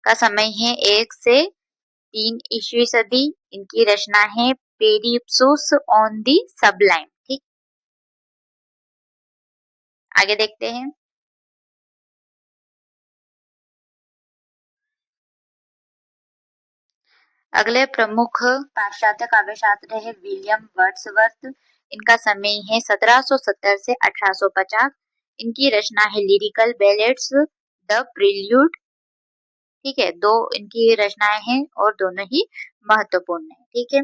का समय है 1 से 3 ईस्वी सदी। इनकी रचना है पेरिप्सुस ऑन दी सबलाइम। ठीक, आगे देखते हैं अगले प्रमुख पाश्चात्य काव्य शास्त्र है विलियम वर्ड्सवर्थ। इनका समय है 1770 से 1850। इनकी रचना है लिरिकल बैलेट्स, द प्रिल्यूड। ठीक है, दो इनकी रचनाएं हैं और दोनों ही महत्वपूर्ण है। ठीक है,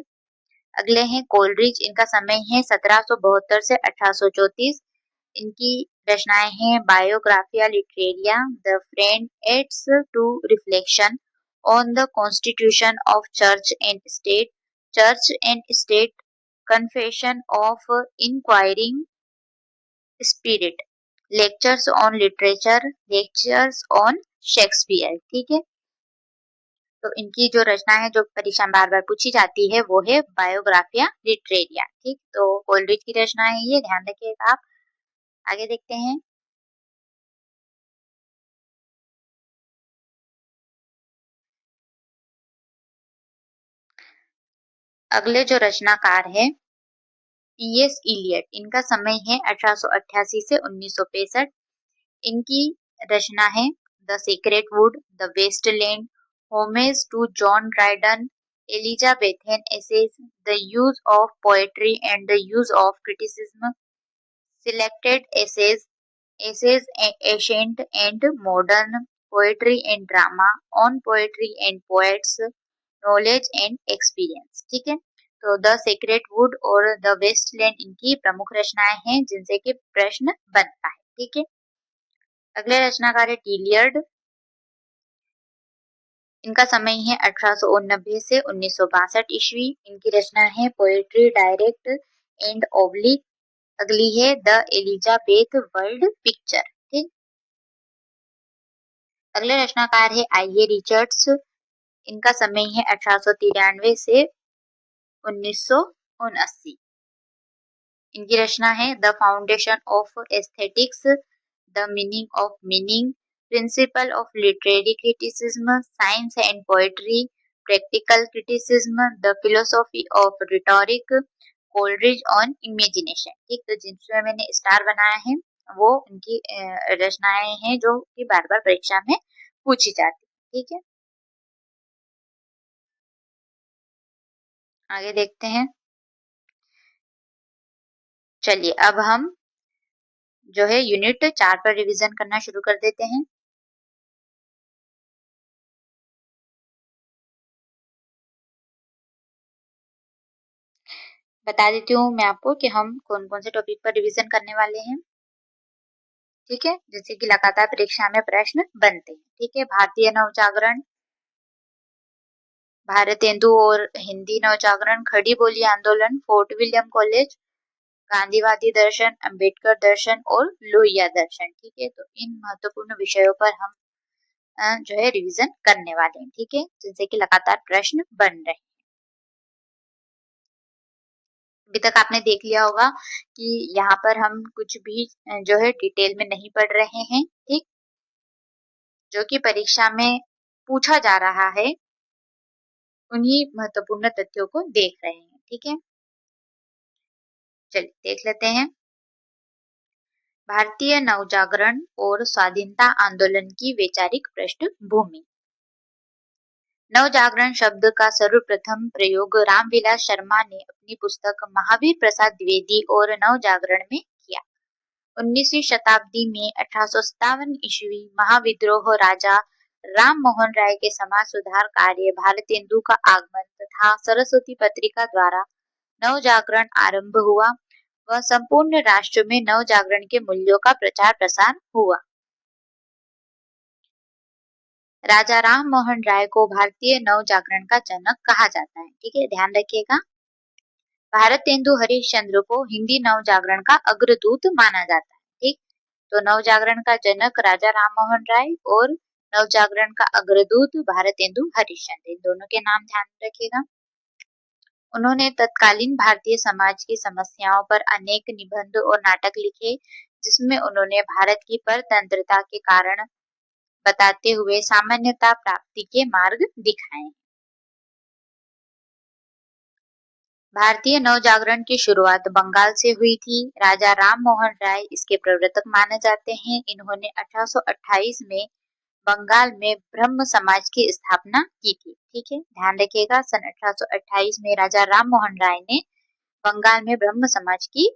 अगले हैं कोलरिज। इनका समय है 1772 से 1834। इनकी रचनाएं हैं Biographia Literaria, the friend aids to reflection on the constitution of church and state, confession of inquiring spirit, lectures on literature, lectures on Shakespeare. ठीक है, तो इनकी जो रचना है जो परीक्षा में बार बार पूछी जाती है वो है बायोग्राफिया लिटरेरिया। ठीक, तो कोलरिज की रचना है ये, ध्यान रखिएगा आप। आगे देखते हैं अगले जो रचनाकार है टीएस इलियट। इनका समय है 1888 से 1965। इनकी रचना है the secret wood, the wasteland, homage to John Dryden, Elizabethan essays, the use of poetry and the use of criticism, selected essays, essays ancient and modern, poetry and drama, on poetry and poets, knowledge and experience। ठीक है, तो the secret would और the Westland इनकी प्रमुख रचनाएं हैं, जिनसे कि प्रश्न बनता है। ठीक है, अगले रचनाकार है टिलियर्ड। इनका समय है 1889 से 1962 ईस्वी। इनकी रचना है पोएट्री डायरेक्ट एंड ओब्लिक। अगली है द एलिजाबेथ वर्ल्ड पिक्चर। ठीक, अगले रचनाकार है आईए रिचर्ड्स। इनका समय है 1893 से 1979। इनकी रचना है the foundation of aesthetics, the meaning of meaning, principle of literary criticism, science and poetry, practical criticism, the philosophy of rhetoric, Coleridge on imagination. ठीक, तो जिसमें मैंने स्टार बनाया है वो इनकी रचनाएं हैं जो कि बार बार परीक्षा में पूछी जाती है। ठीक है, आगे देखते हैं। चलिए अब हम जो है यूनिट 4 पर रिवीजन करना शुरू कर देते हैं। बता देती हूँ मैं आपको कि हम कौन कौन से टॉपिक पर रिवीजन करने वाले हैं। ठीक है, जैसे कि लगातार परीक्षा में प्रश्न बनते हैं। ठीक है, भारतीय नवजागरण, भारतेंदु और हिंदी नवजागरण, खड़ी बोली आंदोलन, फोर्ट विलियम कॉलेज, गांधीवादी दर्शन, अंबेडकर दर्शन और लोहिया दर्शन। ठीक है, तो इन महत्वपूर्ण विषयों पर हम जो है रिवीजन करने वाले हैं। ठीक है, जिनसे कि लगातार प्रश्न बन रहे हैं। अभी तक आपने देख लिया होगा कि यहाँ पर हम कुछ भी जो है डिटेल में नहीं पढ़ रहे हैं। ठीक, जो कि परीक्षा में पूछा जा रहा है उन्हीं महत्वपूर्ण तथ्यों को देख रहे हैं। ठीक है, चलिए देख लेते हैं। भारतीय नवजागरण और स्वाधीनता आंदोलन की वैचारिक पृष्ठभूमि। नवजागरण शब्द का सर्वप्रथम प्रयोग रामविलास शर्मा ने अपनी पुस्तक महावीर प्रसाद द्विवेदी और नवजागरण में किया। 19वीं शताब्दी में 1857 ईस्वी महाविद्रोह राजा राम मोहन राय के समाज सुधार कार्य, भारतेंदु का आगमन तथा सरस्वती पत्रिका द्वारा नवजागरण आरंभ हुआ व संपूर्ण राष्ट्र में नवजागरण के मूल्यों का प्रचार प्रसार हुआ। राजा राम मोहन राय को भारतीय नवजागरण का जनक कहा जाता है। ठीक है, ध्यान रखिएगा। भारतेंदु हरिश्चंद्र को हिंदी नवजागरण का अग्रदूत माना जाता है। ठीक, तो नवजागरण का जनक राजा राम मोहन राय और नवजागरण का अग्रदूत भारतेंदु हरिश्चंद्र, इन दोनों के नाम ध्यान रखिएगा। उन्होंने तत्कालीन भारतीय समाज की समस्याओं पर अनेक निबंध और नाटक लिखे, जिसमें उन्होंने भारत की परतंत्रता के कारण बताते हुए सामान्यता प्राप्ति के मार्ग दिखाए। भारतीय नवजागरण की शुरुआत बंगाल से हुई थी। राजा राम मोहन राय इसके प्रवर्तक माने जाते हैं। इन्होंने 1828 में बंगाल में ब्रह्म समाज की स्थापना की थी। ठीक है, ध्यान रखिएगा, सन 1828 में राजा राम मोहन राय ने बंगाल में ब्रह्म समाज की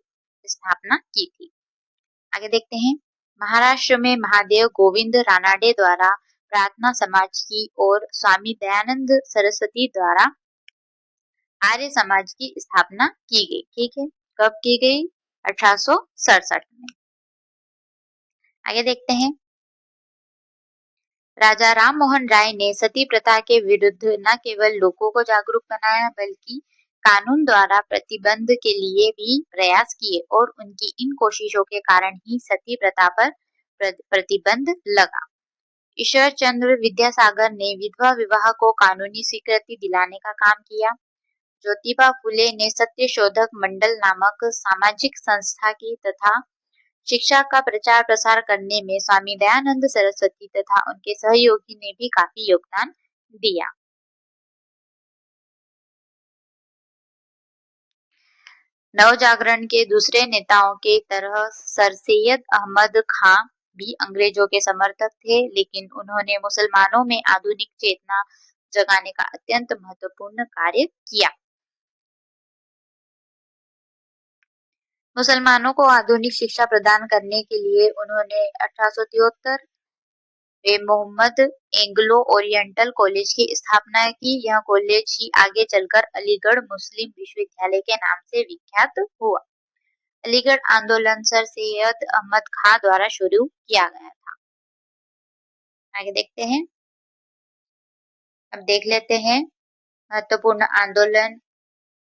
स्थापना की थी। आगे देखते हैं। महाराष्ट्र में महादेव गोविंद रानाडे द्वारा प्रार्थना समाज की और स्वामी दयानंद सरस्वती द्वारा आर्य समाज की स्थापना की गई। ठीक है, कब की गई? 1867 में। आगे देखते हैं। राजा राम मोहन राय ने सती प्रथा के विरुद्ध न केवल लोगों को जागरूक बनाया, बल्कि कानून द्वारा प्रतिबंध के लिए भी प्रयास किए और उनकी इन कोशिशों के कारण ही सती प्रथा पर प्रतिबंध लगा। ईश्वर चंद्र विद्यासागर ने विधवा विवाह को कानूनी स्वीकृति दिलाने का काम किया। ज्योतिबा फुले ने सत्य शोधक मंडल नामक सामाजिक संस्था की तथा शिक्षा का प्रचार प्रसार करने में स्वामी दयानंद सरस्वती तथा उनके सहयोगी ने भी काफी योगदान दिया। नवजागरण के दूसरे नेताओं के तरह सर सैयद अहमद खां भी अंग्रेजों के समर्थक थे, लेकिन उन्होंने मुसलमानों में आधुनिक चेतना जगाने का अत्यंत महत्वपूर्ण कार्य किया। मुसलमानों को आधुनिक शिक्षा प्रदान करने के लिए उन्होंने 1873 में मोहम्मद एंग्लो ओरिएंटल कॉलेज की स्थापना की। यह कॉलेज ही आगे चलकर अलीगढ़ मुस्लिम विश्वविद्यालय के नाम से विख्यात हुआ। अलीगढ़ आंदोलन सर सैयद अहमद खां द्वारा शुरू किया गया था। आगे देखते हैं। अब देख लेते हैं महत्वपूर्ण आंदोलन,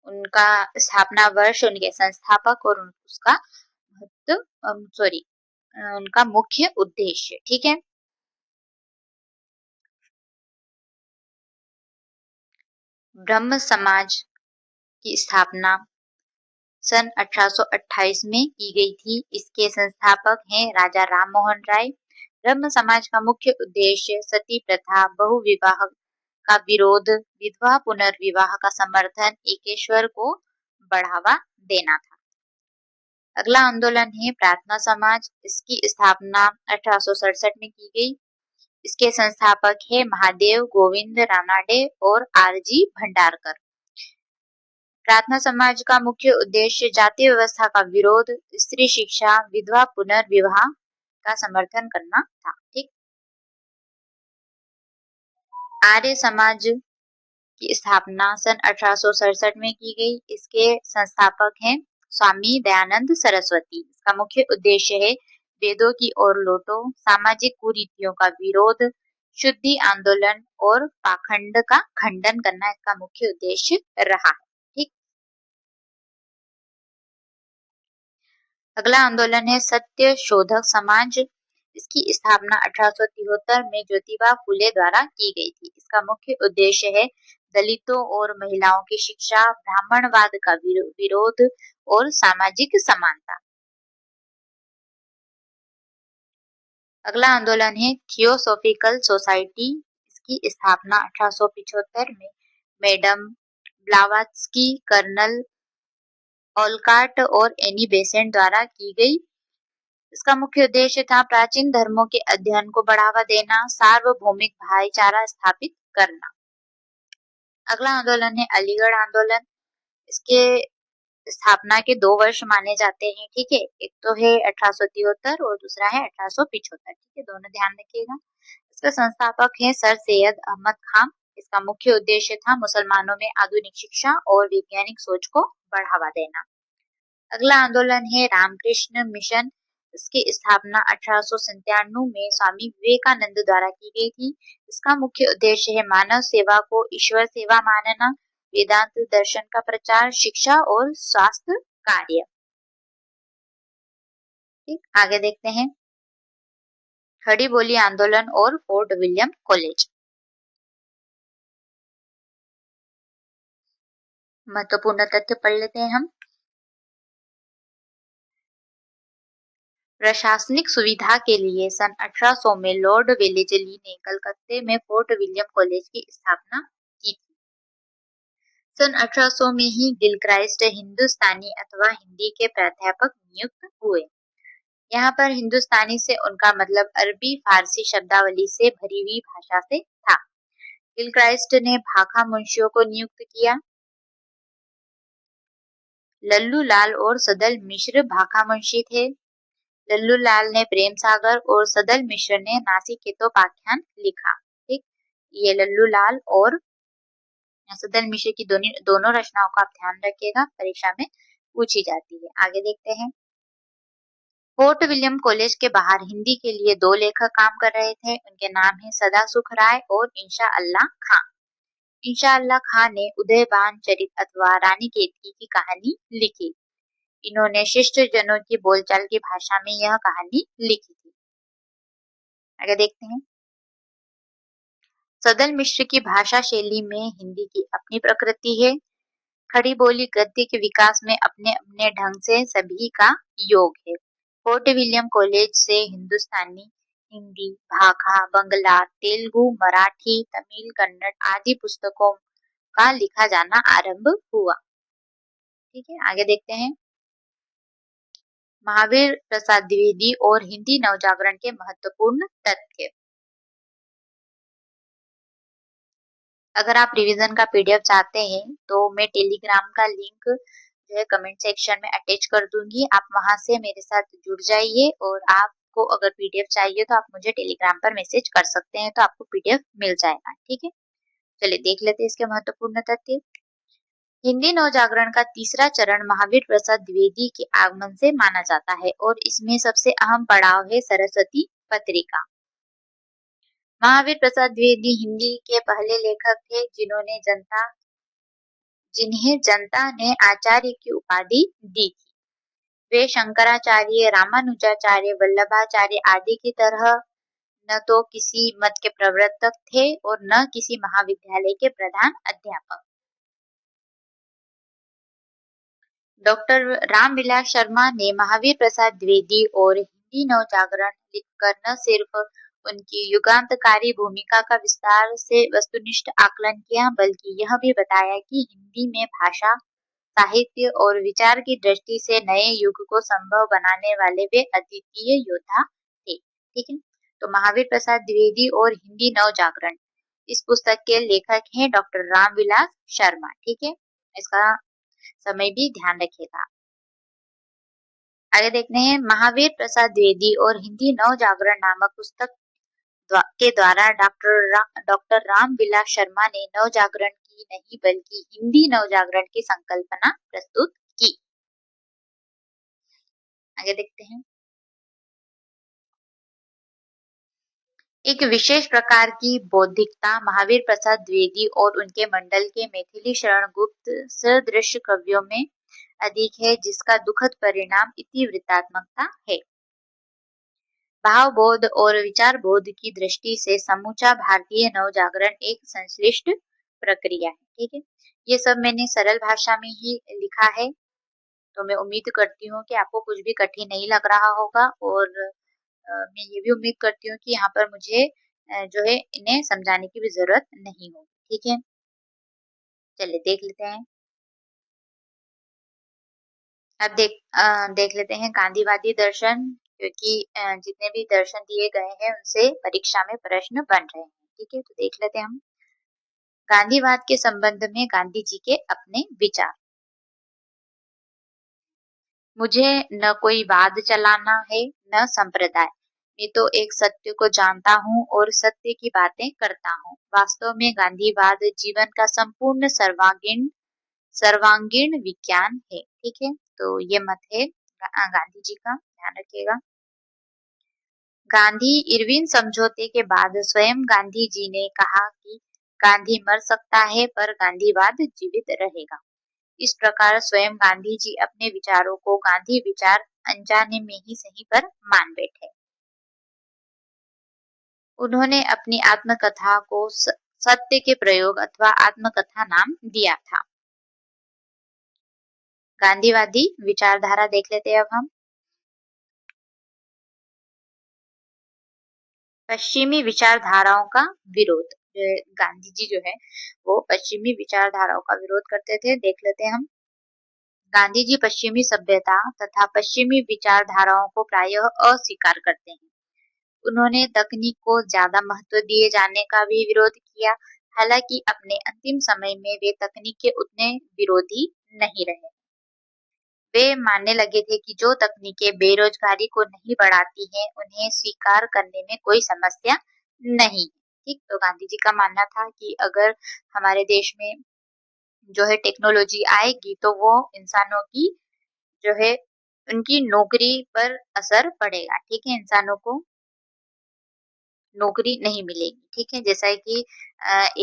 उनका स्थापना वर्ष, उनके संस्थापक और उसका उनका मुख्य उद्देश्य। ठीक है, ब्रह्म समाज की स्थापना सन 1828 में की गई थी। इसके संस्थापक हैं राजा राम मोहन राय। ब्रह्म समाज का मुख्य उद्देश्य सती प्रथा, बहुविवाह का विरोध, विधवा पुनर्विवाह का समर्थन, एकेश्वर को बढ़ावा देना था। अगला आंदोलन है प्रार्थना समाज। इसकी स्थापना 1867 में की गई। इसके संस्थापक है महादेव गोविंद रानाडे और आरजी भंडारकर। प्रार्थना समाज का मुख्य उद्देश्य जाति व्यवस्था का विरोध, स्त्री शिक्षा, विधवा पुनर्विवाह का समर्थन करना था। ठीक, आर्य समाज की स्थापना सन 1867 में की गई। इसके संस्थापक हैं स्वामी दयानंद सरस्वती। इसका मुख्य उद्देश्य है वेदों की ओर लौटो, सामाजिक कुरीतियों का विरोध, शुद्धि आंदोलन और पाखंड का खंडन करना इसका मुख्य उद्देश्य रहा है। ठीक, अगला आंदोलन है सत्य शोधक समाज। इसकी स्थापना 1873 में ज्योतिबा फुले द्वारा की गई थी। इसका मुख्य उद्देश्य है दलितों और महिलाओं की शिक्षा, ब्राह्मणवाद का विरोध और सामाजिक समानता। अगला आंदोलन है थियोसॉफिकल सोसाइटी। इसकी स्थापना 1875 में मैडम ब्लावात्स्की, कर्नल ओलकाट और एनी बेसेंट द्वारा की गई। इसका मुख्य उद्देश्य था प्राचीन धर्मों के अध्ययन को बढ़ावा देना, सार्वभौमिक भाईचारा स्थापित करना। अगला आंदोलन है अलीगढ़ आंदोलन। इसके स्थापना के 2 वर्ष माने जाते हैं, ठीक है। एक तो है 1873 और दूसरा है 1875, ठीक है, दोनों ध्यान रखिएगा। इसका संस्थापक है सर सैयद अहमद खान। इसका मुख्य उद्देश्य था मुसलमानों में आधुनिक शिक्षा और वैज्ञानिक सोच को बढ़ावा देना। अगला आंदोलन है रामकृष्ण मिशन। इसकी स्थापना 1897 में स्वामी विवेकानंद द्वारा की गई थी। इसका मुख्य उद्देश्य है मानव सेवा को ईश्वर सेवा मानना, वेदांत दर्शन का प्रचार, शिक्षा और स्वास्थ्य कार्य। ठीक, आगे देखते हैं खड़ी बोली आंदोलन और फोर्ट विलियम कॉलेज। महत्वपूर्ण तथ्य पढ़ लेते हैं हम। प्रशासनिक सुविधा के लिए सन 1800 में लॉर्ड वेलेस्ली ने कलकत्ते में फोर्ट विलियम कॉलेज की स्थापना की थी। सन 1800 में ही गिलक्राइस्ट हिंदुस्तानी अथवा हिंदी के प्राध्यापक नियुक्त हुए। यहाँ पर हिंदुस्तानी से उनका मतलब अरबी फारसी शब्दावली से भरी हुई भाषा से था। गिलक्राइस्ट ने भाखा मुंशियों को नियुक्त किया। लल्लू लाल और सदल मिश्र भाखा मुंशी थे। लल्लू लाल ने प्रेम सागर और सदल मिश्र ने नासिकेतोपाख्यान लिखा। ठीक, ये लल्लू लाल और सदल मिश्र की दोनों रचनाओं का आप ध्यान रखिएगा, परीक्षा में पूछी जाती है। आगे देखते हैं। फोर्ट विलियम कॉलेज के बाहर हिंदी के लिए 2 लेखक काम कर रहे थे। उनके नाम है सदा सुख राय और इंशा अल्लाह खां। इंशा अल्लाह खां ने उदयबान चरित अथवा रानी केतकी की कहानी लिखी। इन्होंने शिष्ट जनों की बोलचाल की भाषा में यह कहानी लिखी थी। आगे देखते हैं। सदल मिश्र की भाषा शैली में हिंदी की अपनी प्रकृति है। खड़ी बोली गद्य के विकास में अपने अपने ढंग से सभी का योग है। फोर्ट विलियम कॉलेज से हिंदुस्तानी, हिंदी, भाखा, बंगला, तेलुगु, मराठी, तमिल, कन्नड़ आदि पुस्तकों का लिखा जाना आरंभ हुआ। ठीक है, आगे देखते हैं। महावीर प्रसाद द्विवेदी और हिंदी नवजागरण के महत्वपूर्ण तथ्य। अगर आप रिवीजन का पीडीएफ चाहते हैं तो मैं टेलीग्राम का लिंक जो है कमेंट सेक्शन में अटैच कर दूंगी। आप वहां से मेरे साथ जुड़ जाइए और आपको अगर पीडीएफ चाहिए तो आप मुझे टेलीग्राम पर मैसेज कर सकते हैं, तो आपको पीडीएफ मिल जाएगा। ठीक है, चलिए देख लेते हैं इसके महत्वपूर्ण तथ्य। हिंदी नवजागरण का तीसरा चरण महावीर प्रसाद द्विवेदी के आगमन से माना जाता है और इसमें सबसे अहम पड़ाव है सरस्वती पत्रिका। महावीर प्रसाद द्विवेदी हिंदी के पहले लेखक थे जिन्हें जनता ने आचार्य की उपाधि दी थी। वे शंकराचार्य, रामानुजाचार्य, वल्लभाचार्य आदि की तरह न तो किसी मत के प्रवर्तक थे और न किसी महाविद्यालय के प्रधान अध्यापक। डॉक्टर रामविलास शर्मा ने महावीर प्रसाद द्विवेदी और हिंदी नवजागरण लिखकर न सिर्फ उनकी युगांतकारी भूमिका का विस्तार से वस्तुनिष्ठ आकलन किया, बल्कि यह भी बताया कि हिंदी में भाषा, साहित्य और विचार की दृष्टि से नए युग को संभव बनाने वाले वे अद्वितीय योद्धा थे। ठीक है, तो महावीर प्रसाद द्विवेदी और हिंदी नवजागरण, इस पुस्तक के लेखक हैं डॉक्टर रामविलास शर्मा। ठीक है, इसका समय भी ध्यान रखिएगा। आगे देखते हैं। महावीर प्रसाद द्विवेदी और हिंदी नवजागरण नामक पुस्तक के द्वारा डॉक्टर रामविलास शर्मा ने नवजागरण की नहीं बल्कि हिंदी नवजागरण की संकल्पना प्रस्तुत की। आगे देखते हैं। एक विशेष प्रकार की बौद्धिकता महावीर प्रसाद द्विवेदी और उनके मंडल के मैथिली शरण गुप्त सदृश कवियों में अधिक है, जिसका दुखद परिणाम इतिवृत्तात्मकता है। भाव बोध और विचार बोध की दृष्टि से समूचा भारतीय नवजागरण एक संश्लिष्ट प्रक्रिया है। ठीक है, ये सब मैंने सरल भाषा में ही लिखा है, तो मैं उम्मीद करती हूँ कि आपको कुछ भी कठिन नहीं लग रहा होगा और मैं ये भी उम्मीद करती हूँ कि यहाँ पर मुझे जो है इन्हें समझाने की भी जरूरत नहीं होगी। ठीक है, चलिए देख लेते हैं। अब देख लेते हैं गांधीवादी दर्शन क्योंकि जितने भी दर्शन दिए गए हैं उनसे परीक्षा में प्रश्न बन रहे हैं। ठीक है, तो देख लेते हैं हम गांधीवाद के संबंध में गांधी जी के अपने विचार। मुझे न कोई वाद चलाना है न संप्रदाय। मैं तो एक सत्य को जानता हूँ और सत्य की बातें करता हूँ। वास्तव में गांधीवाद जीवन का संपूर्ण सर्वांगीण विज्ञान है। ठीक है, तो ये मत है गांधी जी का, ध्यान रखिएगा। गांधी इरविन समझौते के बाद स्वयं गांधी जी ने कहा कि गांधी मर सकता है पर गांधीवाद जीवित रहेगा। इस प्रकार स्वयं गांधी जी अपने विचारों को गांधी विचार अनजाने में ही सही पर मान बैठे। उन्होंने अपनी आत्मकथा को सत्य के प्रयोग अथवा आत्मकथा नाम दिया था। गांधीवादी विचारधारा देख लेते हैं अब हम। पश्चिमी विचारधाराओं का विरोध। गांधी जी जो है वो पश्चिमी विचारधाराओं का विरोध करते थे। देख लेते हैं हम। गांधी जी पश्चिमी सभ्यता तथा पश्चिमी विचारधाराओं को प्रायः अस्वीकार करते हैं। उन्होंने तकनीक को ज्यादा महत्व दिए जाने का भी विरोध किया। हालांकि अपने अंतिम समय में वे तकनीक के उतने विरोधी नहीं रहे। वे मानने लगे थे कि जो तकनीकें बेरोजगारी को नहीं बढ़ाती हैं, उन्हें स्वीकार करने में कोई समस्या नहीं। ठीक, तो गांधी जी का मानना था कि अगर हमारे देश में जो है टेक्नोलॉजी आएगी तो वो इंसानों की जो है उनकी नौकरी पर असर पड़ेगा। ठीक है, इंसानों को नौकरी नहीं मिलेगी। ठीक है, जैसा है कि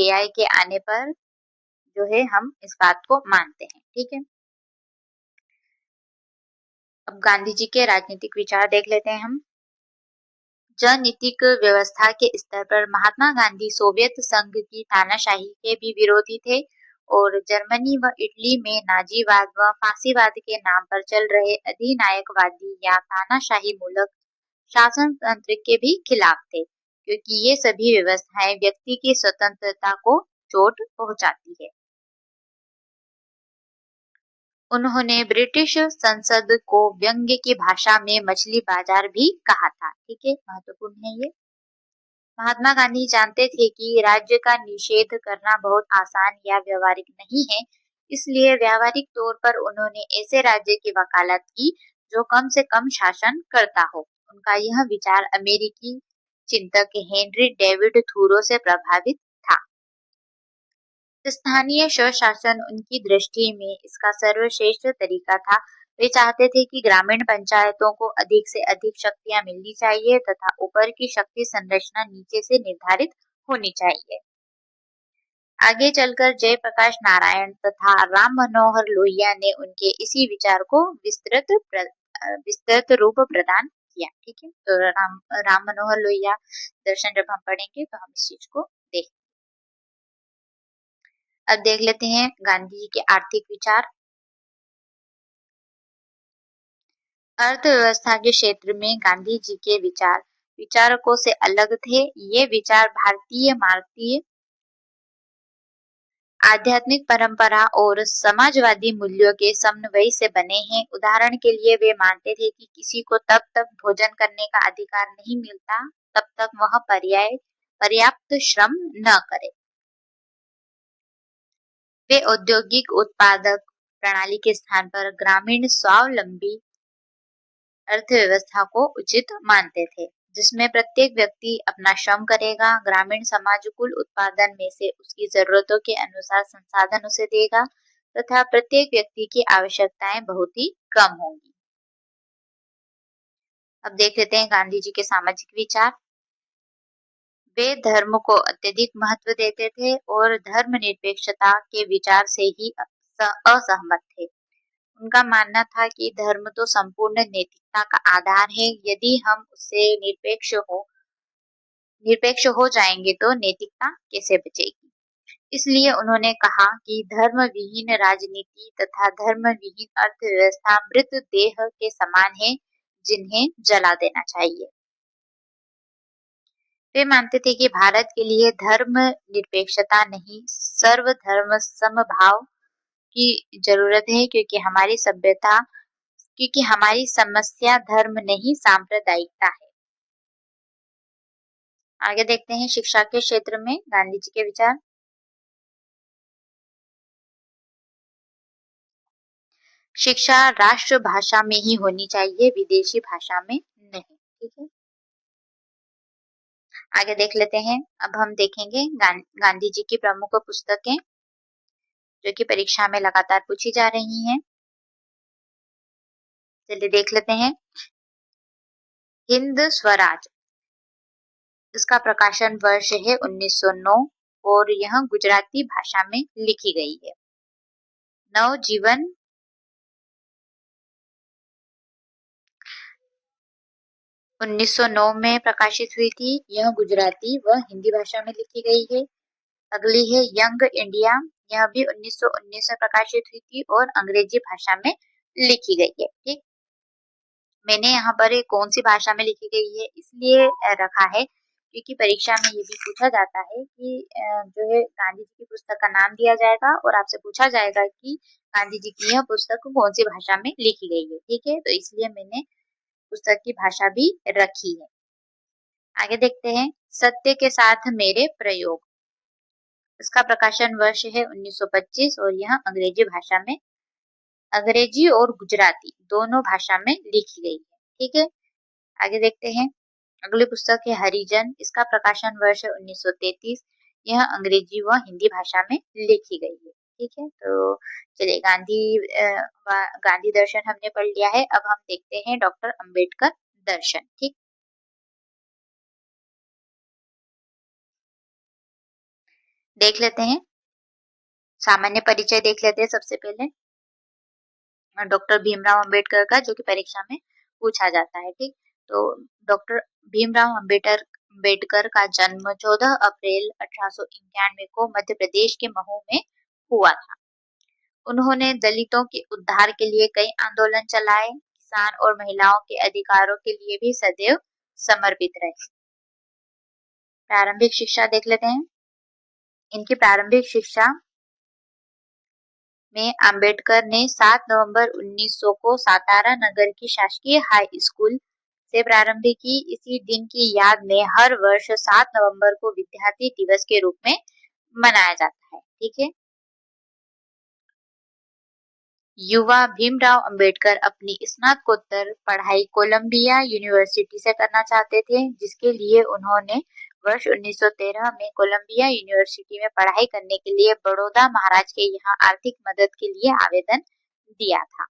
एआई के आने पर जो है हम इस बात को मानते हैं। ठीक है, अब गांधी जी के राजनीतिक विचार देख लेते हैं हम। जननीतिक व्यवस्था के स्तर पर महात्मा गांधी सोवियत संघ की तानाशाही के भी विरोधी थे और जर्मनी व इटली में नाजीवाद व फांसीवाद के नाम पर चल रहे अधिनायकवादी या तानाशाही मूलक शासन तंत्र के भी खिलाफ थे, क्योंकि ये सभी व्यवस्थाएं व्यक्ति की स्वतंत्रता को चोट पहुंचाती है। उन्होंने ब्रिटिश संसद को व्यंग्य की भाषा में मछली बाजार भी कहा था। ठीक है, महत्वपूर्ण है ये। महात्मा गांधी जानते थे कि राज्य का निषेध करना बहुत आसान या व्यवहारिक नहीं है, इसलिए व्यावहारिक तौर पर उन्होंने ऐसे राज्य की वकालत की जो कम से कम शासन करता हो। उनका यह विचार अमेरिकी चिंतक हेनरी डेविड थूरो से प्रभावित था। स्थानीय स्वशासन उनकी दृष्टि में इसका सर्वश्रेष्ठ तरीका था। वे चाहते थे कि ग्रामीण पंचायतों को अधिक से अधिक शक्तियां मिलनी चाहिए तथा ऊपर की शक्ति संरचना नीचे से निर्धारित होनी चाहिए। आगे चलकर जयप्रकाश नारायण तथा राम मनोहर लोहिया ने उनके इसी विचार को विस्तृत रूप प्रदान किया। ठीक है, तो राम मनोहर लोहिया दर्शन जब हम पढ़ेंगे तो हम इस चीज को देखेंगे। अब देख लेते हैं गांधी जी के आर्थिक विचार। अर्थव्यवस्था के क्षेत्र में गांधी जी के विचार विचारकों से अलग थे। ये विचार भारतीय मार्क्सीय आध्यात्मिक परंपरा और समाजवादी मूल्यों के समन्वय से बने हैं। उदाहरण के लिए वे मानते थे कि किसी को तब तक भोजन करने का अधिकार नहीं मिलता तब तक वह पर्याप्त श्रम न करे। वे औद्योगिक उत्पादक प्रणाली के स्थान पर ग्रामीण स्वावलंबी अर्थव्यवस्था को उचित मानते थे, जिसमें प्रत्येक व्यक्ति अपना श्रम करेगा। ग्रामीण समाज कुल उत्पादन में से उसकी जरूरतों के अनुसार संसाधन उसे देगा तथा प्रत्येक व्यक्ति की आवश्यकताएं बहुत ही कम होंगी। अब देख लेते हैं गांधी जी के सामाजिक विचार। वे धर्म को अत्यधिक महत्व देते थे और धर्मनिरपेक्षता के विचार से ही असहमत थे। उनका मानना था कि धर्म तो संपूर्ण नैतिकता का आधार है। यदि हम उससे निरपेक्ष हो जाएंगे तो नैतिकता कैसे बचेगी। इसलिए उन्होंने कहा कि धर्म विहीन राजनीति तथा धर्म विहीन अर्थव्यवस्था मृत देह के समान है, जिन्हें जला देना चाहिए। वे मानते थे कि भारत के लिए धर्म निरपेक्षता नहीं, सर्वधर्म समभाव की जरूरत है, क्योंकि हमारी सभ्यता क्योंकि हमारी समस्या धर्म नहीं सांप्रदायिकता है। आगे देखते हैं शिक्षा के क्षेत्र में गांधी जी के विचार। शिक्षा राष्ट्रभाषा में ही होनी चाहिए, विदेशी भाषा में नहीं। ठीक है, आगे देख लेते हैं। अब हम देखेंगे गांधी जी की प्रमुख पुस्तकें जो कि परीक्षा में लगातार पूछी जा रही हैं। चलिए देख लेते हैं। हिंद स्वराज, इसका प्रकाशन वर्ष है 1909 और यह गुजराती भाषा में लिखी गई है। नवजीवन 1909 में प्रकाशित हुई थी, यह गुजराती व हिंदी भाषा में लिखी गई है। अगली है यंग इंडिया, यह भी 1919 में प्रकाशित हुई थी और अंग्रेजी भाषा में लिखी गई है। ठीक, मैंने यहाँ पर कौन सी भाषा में लिखी गई है इसलिए रखा है क्योंकि परीक्षा में ये भी पूछा जाता है कि जो है गांधी जी की पुस्तक का नाम दिया जाएगा और आपसे पूछा जाएगा कि गांधी जी की यह पुस्तक कौन सी भाषा में लिखी गई है। ठीक है, तो इसलिए मैंने पुस्तक की भाषा भी रखी है। आगे देखते हैं। सत्य के साथ मेरे प्रयोग, इसका प्रकाशन वर्ष है 1925 और यह अंग्रेजी और गुजराती दोनों भाषा में लिखी गई है। ठीक है, आगे देखते हैं। अगली पुस्तक है हरिजन, इसका प्रकाशन वर्ष है 1933, यह अंग्रेजी व हिंदी भाषा में लिखी गई है। ठीक है, तो चलिए गांधी दर्शन हमने पढ़ लिया है। अब हम देखते हैं डॉक्टर अंबेडकर दर्शन। ठीक, देख लेते हैं। सामान्य परिचय देख लेते हैं सबसे पहले डॉक्टर भीमराव अंबेडकर का, जो कि परीक्षा में पूछा जाता है। ठीक, तो डॉक्टर भीमराव अंबेडकर का जन्म 14 अप्रैल 1891 को मध्य प्रदेश के महू में हुआ था। उन्होंने दलितों के उद्धार के लिए कई आंदोलन चलाए, किसान और महिलाओं के अधिकारों के लिए भी सदैव समर्पित रहे। प्रारंभिक शिक्षा देख लेते हैं। इनकी प्रारंभिक शिक्षा में अंबेडकर ने 7 नवंबर 1900 को सातारा नगर की शासकीय हाई स्कूल से प्रारंभ की। इसी दिन की याद में हर वर्ष 7 नवंबर को विद्यार्थी दिवस के रूप में मनाया जाता है। ठीक है, युवा भीमराव अंबेडकर अपनी स्नातकोत्तर पढ़ाई कोलंबिया यूनिवर्सिटी से करना चाहते थे, जिसके लिए उन्होंने वर्ष 1913 में कोलंबिया यूनिवर्सिटी में पढ़ाई करने के लिए बड़ौदा महाराज के यहाँ आर्थिक मदद के लिए आवेदन दिया था।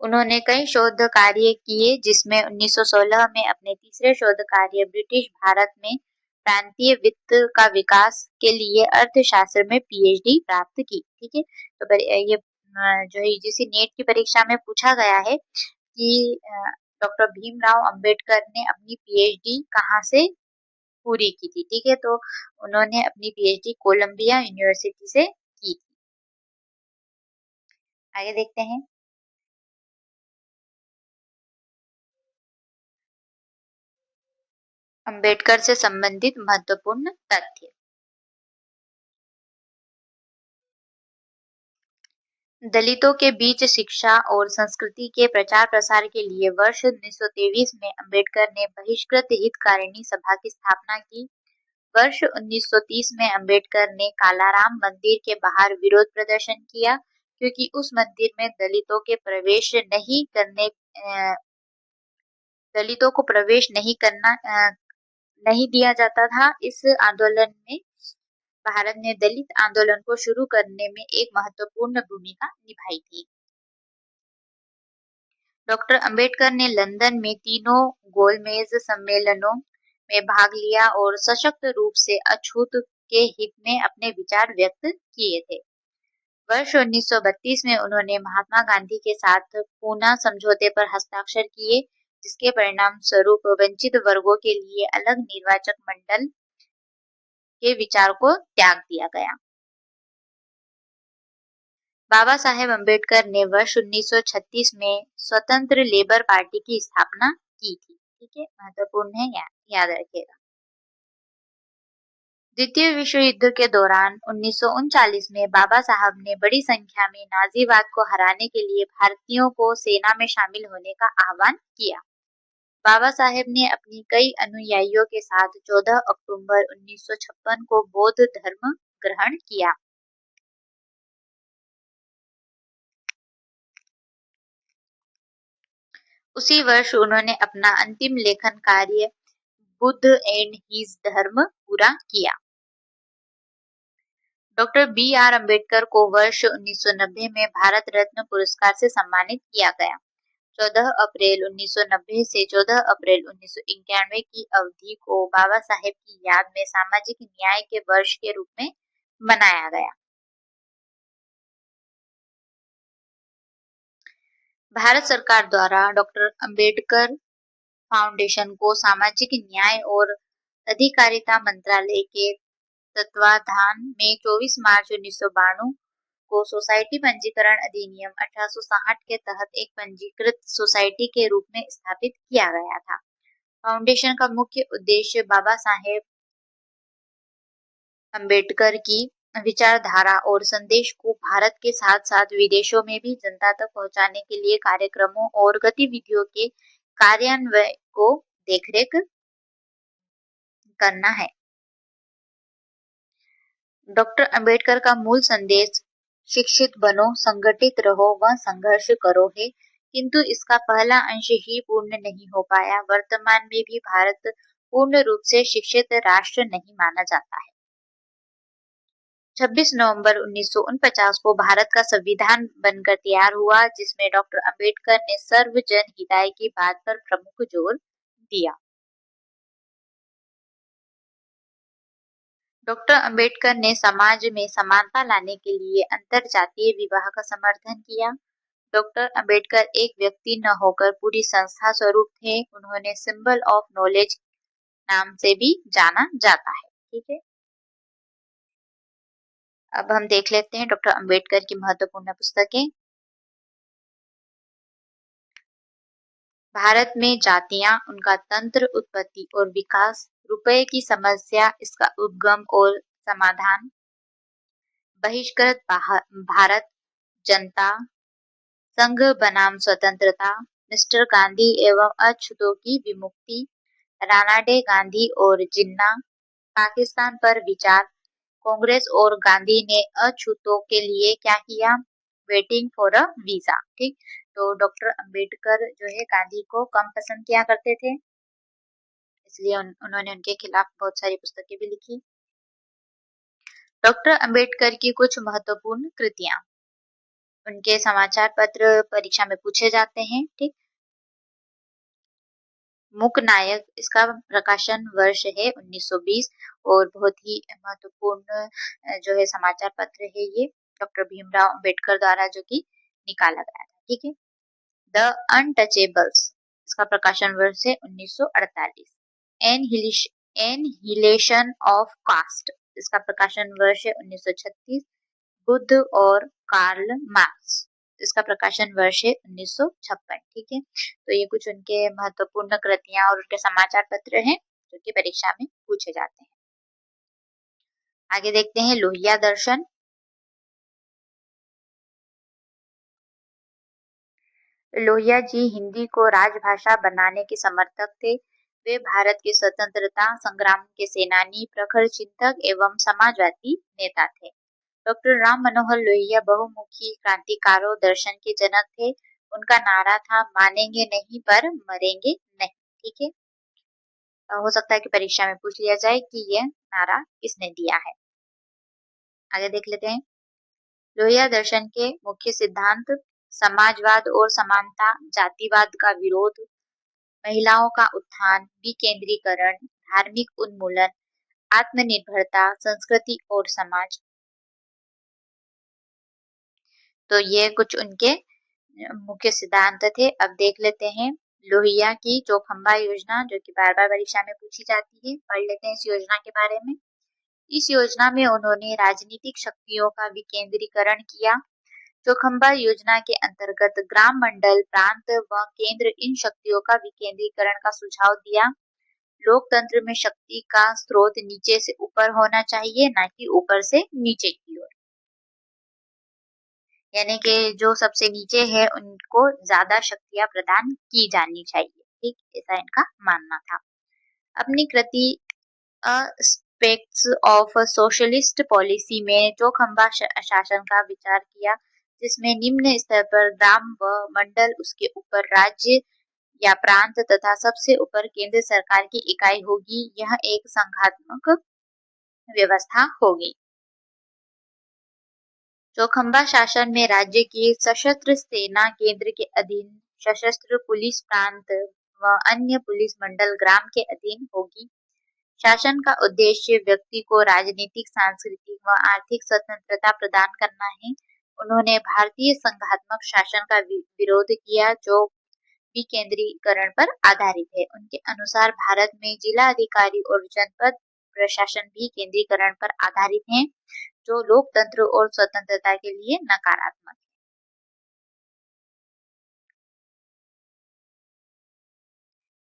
उन्होंने कई शोध कार्य किए, जिसमें 1916 में अपने तीसरे शोध कार्य ब्रिटिश भारत में प्रांतीय वित्त का विकास के लिए अर्थशास्त्र में पीएचडी प्राप्त की। ठीक है, तो ये जो है यूजीसी नेट की परीक्षा में पूछा गया है कि डॉक्टर भीमराव अंबेडकर ने अपनी पीएचडी कहाँ से पूरी की थी। ठीक है, तो उन्होंने अपनी पीएचडी कोलंबिया यूनिवर्सिटी से की थी। आगे देखते हैं। अंबेडकर से संबंधित महत्वपूर्ण तथ्य। दलितों के बीच शिक्षा और संस्कृति के प्रचार प्रसार के लिए वर्ष 1923 में अंबेडकर ने बहिष्कृत हितकारिणी सभा की स्थापना की। वर्ष 1930 में अंबेडकर ने कालाराम मंदिर के बाहर विरोध प्रदर्शन किया, क्योंकि उस मंदिर में दलितों को प्रवेश नहीं दिया जाता था। इस आंदोलन में भारत ने दलित आंदोलन को शुरू करने में एक महत्वपूर्ण भूमिका निभाई थी। डॉक्टर अंबेडकर ने लंदन में तीनों गोलमेज सम्मेलनों में भाग लिया और सशक्त रूप से अछूत के हित में अपने विचार व्यक्त किए थे। वर्ष 1932 में उन्होंने महात्मा गांधी के साथ पूना समझौते पर हस्ताक्षर किए, जिसके परिणाम स्वरूप वंचित वर्गों के लिए अलग निर्वाचक मंडल के विचार को त्याग दिया गया। बाबा साहेब अम्बेडकर ने वर्ष 1936 में स्वतंत्र लेबर पार्टी की स्थापना की थी। ठीक है, महत्वपूर्ण है, याद रखिएगा। द्वितीय विश्व युद्ध के दौरान 1939 में बाबा साहब ने बड़ी संख्या में नाजीवाद को हराने के लिए भारतीयों को सेना में शामिल होने का आह्वान किया। बाबा साहेब ने अपनी कई अनुयायियों के साथ 14 अक्टूबर 1956 को बौद्ध धर्म ग्रहण किया। उसी वर्ष उन्होंने अपना अंतिम लेखन कार्य बुद्ध एंड हिज धर्म पूरा किया। डॉक्टर बी आर अम्बेडकर को वर्ष 1990 में भारत रत्न पुरस्कार से सम्मानित किया गया। 14 अप्रैल 1990 से 14 अप्रैल 1991 की अवधि को बाबा साहेब की याद में सामाजिक न्याय के वर्ष के रूप में मनाया गया। भारत सरकार द्वारा डॉक्टर अम्बेडकर फाउंडेशन को सामाजिक न्याय और अधिकारिता मंत्रालय के तत्वाधान में 24 मार्च 1992 को सोसाइटी पंजीकरण अधिनियम 1860 के तहत एक पंजीकृत सोसाइटी के रूप में स्थापित किया गया था। फाउंडेशन का मुख्य उद्देश्य बाबा साहेब अम्बेडकर की विचारधारा और संदेश को भारत के साथ साथ विदेशों में भी जनता तक पहुंचाने के लिए कार्यक्रमों और गतिविधियों के कार्यान्वयन को देखरेख करना है। डॉक्टर अंबेडकर का मूल संदेश शिक्षित बनो, संगठित रहो व संघर्ष करो है, किंतु इसका पहला अंश ही पूर्ण नहीं हो पाया। वर्तमान में भी भारत पूर्ण रूप से शिक्षित राष्ट्र नहीं माना जाता है। 26 नवंबर 1949 को भारत का संविधान बनकर तैयार हुआ, जिसमें डॉक्टर अंबेडकर ने सर्वजन हिताय की बात पर प्रमुख जोर दिया। डॉक्टर अंबेडकर ने समाज में समानता लाने के लिए अंतर जातीय विवाह का समर्थन किया। डॉक्टर अंबेडकर एक व्यक्ति न होकर पूरी संस्था स्वरूप थे। उन्होंने सिंबल ऑफ नॉलेज नाम से भी जाना जाता है। ठीक है, अब हम देख लेते हैं डॉक्टर अंबेडकर की महत्वपूर्ण पुस्तकें। भारत में जातियां, उनका तंत्र, उत्पत्ति और विकास, रुपये की समस्या, इसका उद्गम और समाधान, बहिष्कृत भारत, जनता, संघ बनाम स्वतंत्रता, मिस्टर गांधी एवं अछूतों की विमुक्ति, रानाडे गांधी और जिन्ना, पाकिस्तान पर विचार, कांग्रेस और गांधी ने अछूतों के लिए क्या किया, वेटिंग फॉर अ वीजा। ठीक, तो डॉक्टर अंबेडकर जो है गांधी को कम पसंद किया करते थे, इसलिए उन्होंने उनके खिलाफ बहुत सारी पुस्तकें भी लिखी। डॉक्टर अंबेडकर की कुछ महत्वपूर्ण कृतियां, उनके समाचार पत्र परीक्षा में पूछे जाते हैं। ठीक, मूक नायक, इसका प्रकाशन वर्ष है 1920 और बहुत ही महत्वपूर्ण जो है समाचार पत्र है ये, डॉक्टर भीमराव अंबेडकर द्वारा जो कि निकाला गया था। ठीक है, द अनटचेबल्स, इसका प्रकाशन वर्ष है 1948। एनहिलेशन ऑफ कास्ट, इसका प्रकाशन वर्ष है 1936। बुद्ध और कार्ल मार्क्स, इसका प्रकाशन वर्ष है 1956। ठीक है, तो ये कुछ उनके महत्वपूर्ण कृतियां और उनके समाचार पत्र हैं जो कि परीक्षा में पूछे जाते हैं। आगे देखते हैं लोहिया दर्शन। लोहिया जी हिंदी को राजभाषा बनाने के समर्थक थे। वे भारत के स्वतंत्रता संग्राम के सेनानी, प्रखर चिंतक एवं समाजवादी नेता थे। डॉक्टर राम मनोहर लोहिया बहुमुखी क्रांतिकारों दर्शन के जनक थे। उनका नारा था, मानेंगे नहीं पर मरेंगे नहीं। ठीक है, हो सकता है कि परीक्षा में पूछ लिया जाए कि यह नारा किसने दिया है। आगे देख लेते हैं। लोहिया दर्शन के मुख्य सिद्धांत, समाजवाद और समानता, जातिवाद का विरोध, महिलाओं का उत्थान, विकेंद्रीकरण, धार्मिक उन्मूलन, आत्मनिर्भरता, संस्कृति और समाज। तो ये कुछ उनके मुख्य सिद्धांत थे। अब देख लेते हैं लोहिया की चौखंबा योजना, जो कि बार बार परीक्षा में पूछी जाती है। पढ़ लेते हैं इस योजना के बारे में। इस योजना में उन्होंने राजनीतिक शक्तियों का विकेंद्रीकरण किया। चौखंबा योजना के अंतर्गत ग्राम, मंडल, प्रांत व केंद्र, इन शक्तियों का विकेंद्रीकरण का सुझाव दिया। लोकतंत्र में शक्ति का स्रोत नीचे से ऊपर होना चाहिए, ना कि ऊपर से नीचे की ओर। यानी कि जो सबसे नीचे है उनको ज्यादा शक्तियां प्रदान की जानी चाहिए। ठीक, ऐसा इनका मानना था। अपनी कृति एस्पेक्ट्स ऑफ सोशलिस्ट पॉलिसी में चौखंबा शासन का विचार किया, जिसमें निम्न स्तर पर ग्राम व मंडल, उसके ऊपर राज्य या प्रांत तथा सबसे ऊपर केंद्र सरकार की इकाई होगी। यह एक संघात्मक व्यवस्था होगी। चौखंबा शासन में राज्य की सशस्त्र सेना केंद्र के अधीन, सशस्त्र पुलिस प्रांत व अन्य पुलिस मंडल ग्राम के अधीन होगी। शासन का उद्देश्य व्यक्ति को राजनीतिक, सांस्कृतिक व आर्थिक स्वतंत्रता प्रदान करना है। उन्होंने भारतीय संघात्मक शासन का विरोध किया, जो विकेंद्रीकरण पर आधारित है। उनके अनुसार भारत में जिला अधिकारी और जनपद प्रशासन भी केंद्रीकरण पर आधारित हैं, जो लोकतंत्र और स्वतंत्रता के लिए नकारात्मक है।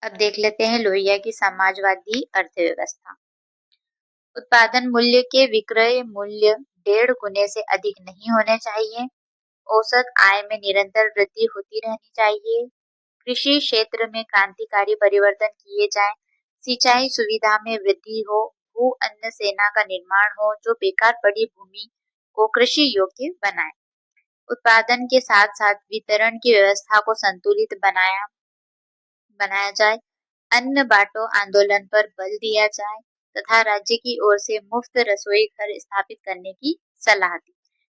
अब देख लेते हैं लोहिया की समाजवादी अर्थव्यवस्था। उत्पादन मूल्य के विक्रय मूल्य 1.5 गुने से अधिक नहीं होने चाहिए। औसत आय में निरंतर वृद्धि होती रहनी चाहिए। कृषि क्षेत्र में क्रांतिकारी परिवर्तन किए जाएं। सिंचाई सुविधा में वृद्धि हो। भू अन्न सेना का निर्माण हो, जो बेकार पड़ी भूमि को कृषि योग्य बनाए। उत्पादन के साथ साथ वितरण की व्यवस्था को संतुलित बनाया जाए। अन्न बांटो आंदोलन पर बल दिया जाए तथा राज्य की ओर से मुफ्त रसोई घर स्थापित करने की सलाह दी।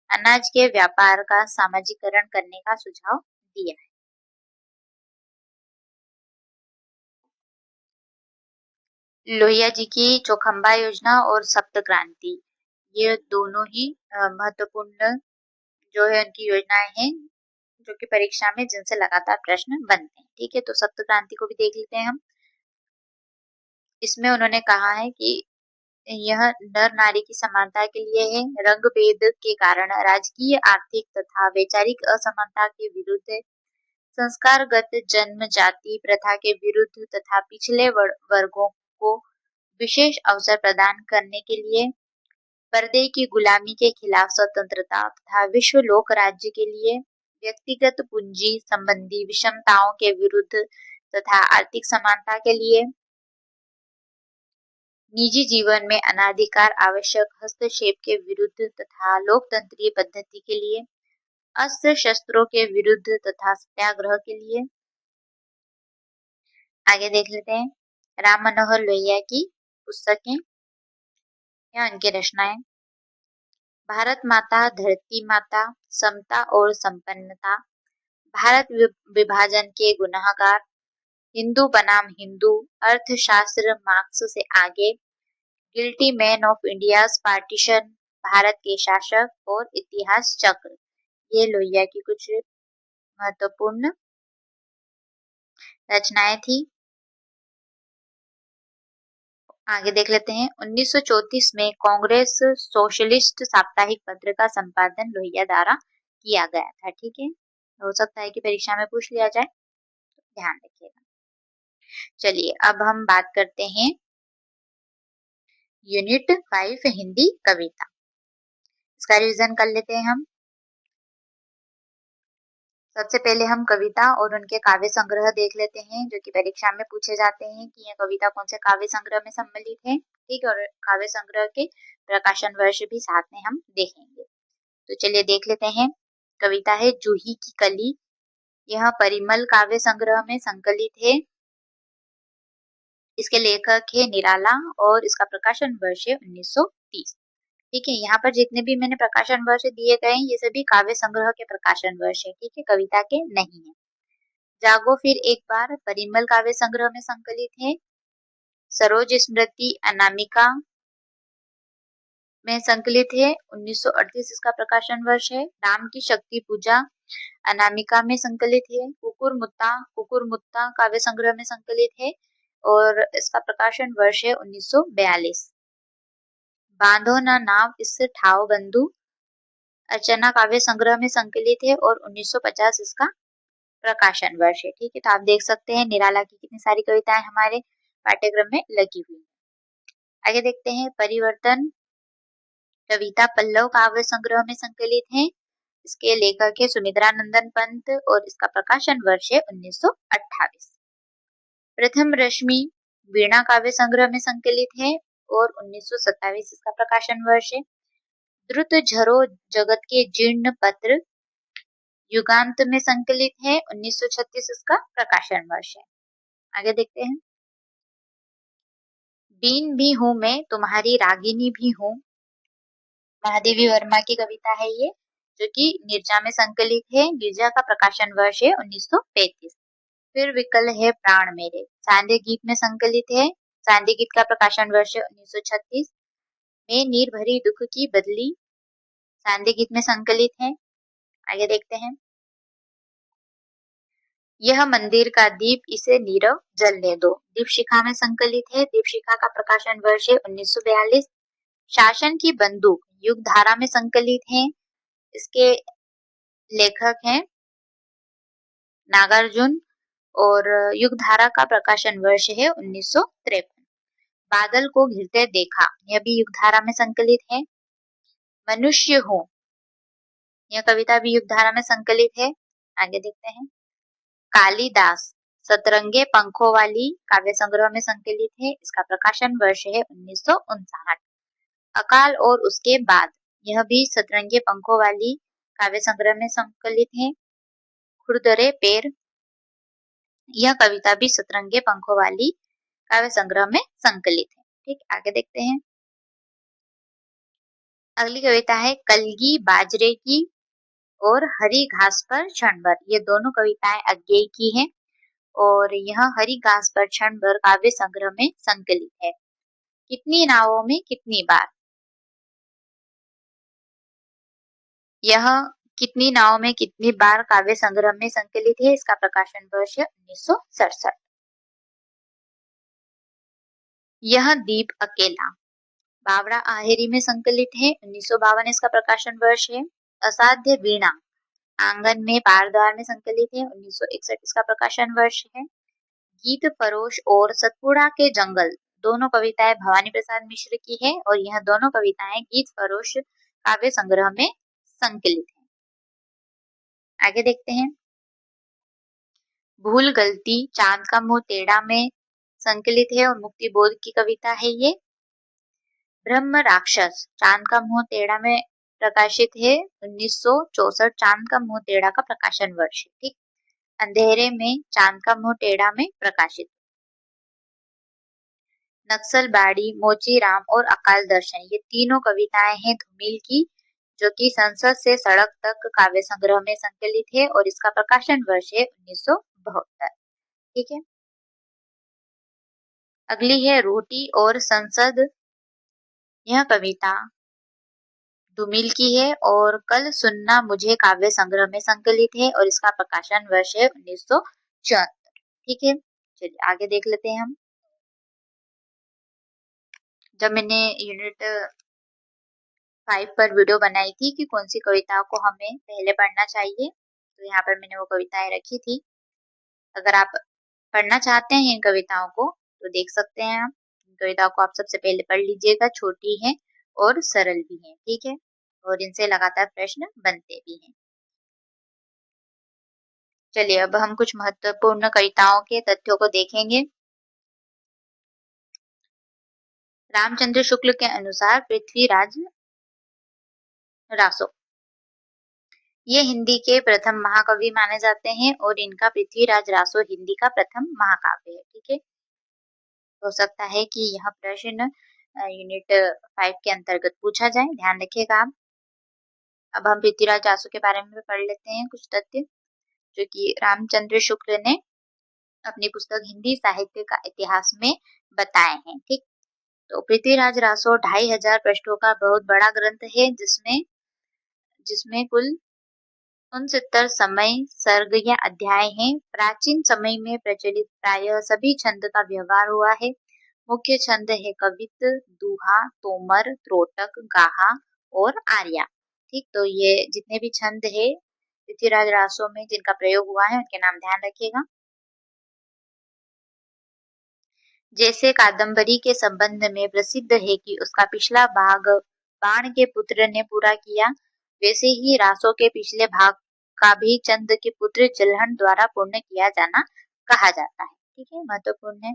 अनाज के व्यापार का सामाजिकरण करने का सुझाव दिया है। लोहिया जी की चौखंबा योजना और सप्त क्रांति, ये दोनों ही महत्वपूर्ण जो है उनकी योजनाएं हैं, जो कि परीक्षा में जिनसे लगातार प्रश्न बनते हैं। ठीक है, तो सप्त क्रांति को भी देख लेते हैं हम। इसमें उन्होंने कहा है कि यह नर नारी की समानता के लिए है, रंग भेद के कारण राजकीय, आर्थिक तथा वैचारिक असमानता के विरुद्ध है, संस्कारगत जन्म जाति प्रथा के विरुद्ध तथा पिछले वर्गों को विशेष अवसर प्रदान करने के लिए, पर्दे की गुलामी के खिलाफ स्वतंत्रता तथा विश्व लोक राज्य के लिए, व्यक्तिगत पूंजी संबंधी विषमताओं के विरुद्ध तथा आर्थिक समानता के लिए, निजी जीवन में अनाधिकार आवश्यक हस्तक्षेप के विरुद्ध तथा लोकतंत्रीय पद्धति के लिए, अस्त्र शस्त्रों के विरुद्ध तथा सत्याग्रह के लिए। आगे देख लेते हैं राम मनोहर लोहिया की पुस्तकें या उनकी रचनाएं। भारत माता, धरती माता, समता और संपन्नता, भारत विभाजन के गुनाहगार, हिंदू बनाम हिंदू, अर्थशास्त्र मार्क्स से आगे, guilty man of India's partition, Bharat के शासक और इतिहास चक्र, ये लोहिया की कुछ महत्वपूर्ण रचनाएं थी। आगे देख लेते हैं 1934 में कांग्रेस सोशलिस्ट साप्ताहिक पत्र का संपादन लोहिया द्वारा किया गया था। ठीक है, हो सकता है कि परीक्षा में पूछ लिया जाए, ध्यान रखिएगा। चलिए अब हम बात करते हैं यूनिट 5 हिंदी कविता। इसका रिवीजन कर लेते हैं हम। सबसे पहले हम कविता और उनके काव्य संग्रह देख लेते हैं, जो कि परीक्षा में पूछे जाते हैं कि यह कविता कौन से काव्य संग्रह में सम्मिलित है। ठीक है, और काव्य संग्रह के प्रकाशन वर्ष भी साथ में हम देखेंगे। तो चलिए देख लेते हैं। कविता है जूही की कली। यह परिमल काव्य संग्रह में संकलित है। इसके लेखक है निराला और इसका प्रकाशन वर्ष है 1930। ठीक है, यहाँ पर जितने भी मैंने प्रकाशन वर्ष दिए गए हैं ये सभी काव्य संग्रह के प्रकाशन वर्ष है। ठीक है, कविता के नहीं है। जागो फिर एक बार परिमल काव्य संग्रह में संकलित है। सरोज स्मृति अनामिका में संकलित है, 1938 इसका प्रकाशन वर्ष है। राम की शक्ति पूजा अनामिका में संकलित है। कुकुर मुत्ता काव्य संग्रह में संकलित है और इसका प्रकाशन वर्ष है 1942। बांधो ना नाव इस ठाव बंधु अर्चना काव्य संग्रह में संकलित है और 1950 इसका प्रकाशन वर्ष है। ठीक है, तो आप देख सकते हैं निराला की कितनी सारी कविताएं हमारे पाठ्यक्रम में लगी हुई है। आगे देखते हैं, परिवर्तन कविता पल्लव काव्य संग्रह में संकलित है। इसके लेखक है सुमित्रानंदन पंत और इसका प्रकाशन वर्ष है 1928। प्रथम रश्मि वीणा काव्य संग्रह में संकलित है और 1927 इसका प्रकाशन वर्ष है। द्रुत झरो जगत के जीर्ण पत्र युगांत में संकलित है, 1936 इसका प्रकाशन वर्ष है। आगे देखते हैं, बीन भी हूं मैं तुम्हारी रागिनी भी हूं, महादेवी वर्मा की कविता है ये, जो कि नीरजा में संकलित है। नीरजा का प्रकाशन वर्ष है 1935। फिर विकल है प्राण मेरे, सांध्य गीत में संकलित है। सांध्य गीत का प्रकाशन वर्ष है 1936। मैं नीर भरी दुख की बदली, सांध्य गीत में संकलित है। आगे देखते हैं, यह मंदिर का दीप इसे नीरव जलने दो, दीपशिखा में संकलित है। दीपशिखा का प्रकाशन वर्ष है 1942। शासन की बंदूक युग धारा में संकलित है। इसके लेखक हैं नागार्जुन और युग धारा का प्रकाशन वर्ष है 1953। बादल को घिरते देखा, यह भी युग धारा में संकलित है। मनुष्य हूँ, यह कविता भी युग धारा में संकलित है। आगे देखते हैं, कालिदास सतरंगे पंखों वाली काव्य संग्रह में संकलित है। इसका प्रकाशन वर्ष है 1959। अकाल और उसके बाद, यह भी सतरंगे पंखों वाली काव्य संग्रह में संकलित है। खुरदरे पैर, यह कविता भी सतरंगे पंखों वाली काव्य संग्रह में संकलित है। ठीक, आगे देखते हैं, अगली कविता है कलगी बाजरे की और हरी घास पर क्षण भर। ये दोनों कविताएं अज्ञेय की हैं और यह हरी घास पर क्षण भर काव्य संग्रह में संकलित है। कितनी नावों में कितनी बार, यह कितनी नावों में कितनी बार काव्य संग्रह में संकलित है। इसका प्रकाशन वर्ष है 1967। यह दीप अकेला बावड़ा आहेरी में संकलित है, 1952 इसका प्रकाशन वर्ष है। असाध्य वीणा आंगन में पारद्वार में संकलित है, 1961 इसका प्रकाशन वर्ष है। गीत फरोश और सतपुड़ा के जंगल, दोनों कविताएं भवानी प्रसाद मिश्र की है और यह दोनों कविताएं गीत फरोश काव्य संग्रह में संकलित है। आगे देखते हैं, भूल गलती चांद का मुंह टेढ़ा में संकलित है और मुक्ति बोध की कविता है ये। ब्रह्म राक्षस चांद का मुंह टेढ़ा में प्रकाशित है, 1964 चांद का मुंह टेढ़ा का प्रकाशन वर्ष है। ठीक, अंधेरे में चांद का मुंह टेढ़ा में प्रकाशित। नक्सल बाड़ी, मोची राम और अकाल दर्शन, ये तीनों कविताएं हैं धूमिल की, जो कि संसद से सड़क तक काव्य संग्रह में संकलित है और इसका प्रकाशन वर्ष है 1972। ठीक है, अगली है रोटी और संसद, यह कविता धूमिल की है और कल सुनना मुझे काव्य संग्रह में संकलित है और इसका प्रकाशन वर्ष है 1974। ठीक है, चलिए आगे देख लेते हैं हम। जब मैंने यूनिट 5 पर वीडियो बनाई थी कि कौन सी कविताओं को हमें पहले पढ़ना चाहिए, तो यहाँ पर मैंने वो कविताएं रखी थी। अगर आप पढ़ना चाहते हैं इन कविताओं को तो देख सकते हैं आप। इन कविताओं को आप सबसे पहले पढ़ लीजिएगा, छोटी है और सरल भी है। ठीक है, और इनसे लगातार प्रश्न बनते भी हैं। चलिए अब हम कुछ महत्वपूर्ण कविताओं के तथ्यों को देखेंगे। रामचंद्र शुक्ल के अनुसार पृथ्वीराज रासो ये हिंदी के प्रथम महाकवि माने जाते हैं और इनका पृथ्वीराज रासो हिंदी का प्रथम महाकाव्य है। ठीक है, हो सकता है कि यह प्रश्न यूनिट 5 के अंतर्गत पूछा जाए, ध्यान रखिएगा आप। अब हम पृथ्वीराज रासो के बारे में पढ़ लेते हैं कुछ तथ्य, जो कि रामचंद्र शुक्ल ने अपनी पुस्तक हिंदी साहित्य का इतिहास में बताए हैं। ठीक, तो पृथ्वीराज रासो 2500 पृष्ठों का बहुत बड़ा ग्रंथ है, जिसमें कुल 69 समय सर्ग या अध्याय हैं। प्राचीन समय में प्रचलित प्रायः सभी छंद का व्यवहार हुआ है। मुख्य छंद है कवित, दूहा, तोमर, त्रोटक, गाहा और आर्या। ठीक, तो ये जितने भी छंद है पृथ्वीराज रासो में जिनका प्रयोग हुआ है उनके नाम ध्यान रखिएगा। जैसे कादम्बरी के संबंध में प्रसिद्ध है कि उसका पिछला भाग बाण के पुत्र ने पूरा किया, वैसे ही रासों के पिछले भाग का भी चंद के पुत्र जलहन द्वारा पूर्ण किया जाना कहा जाता है। ठीक है, महत्वपूर्ण है।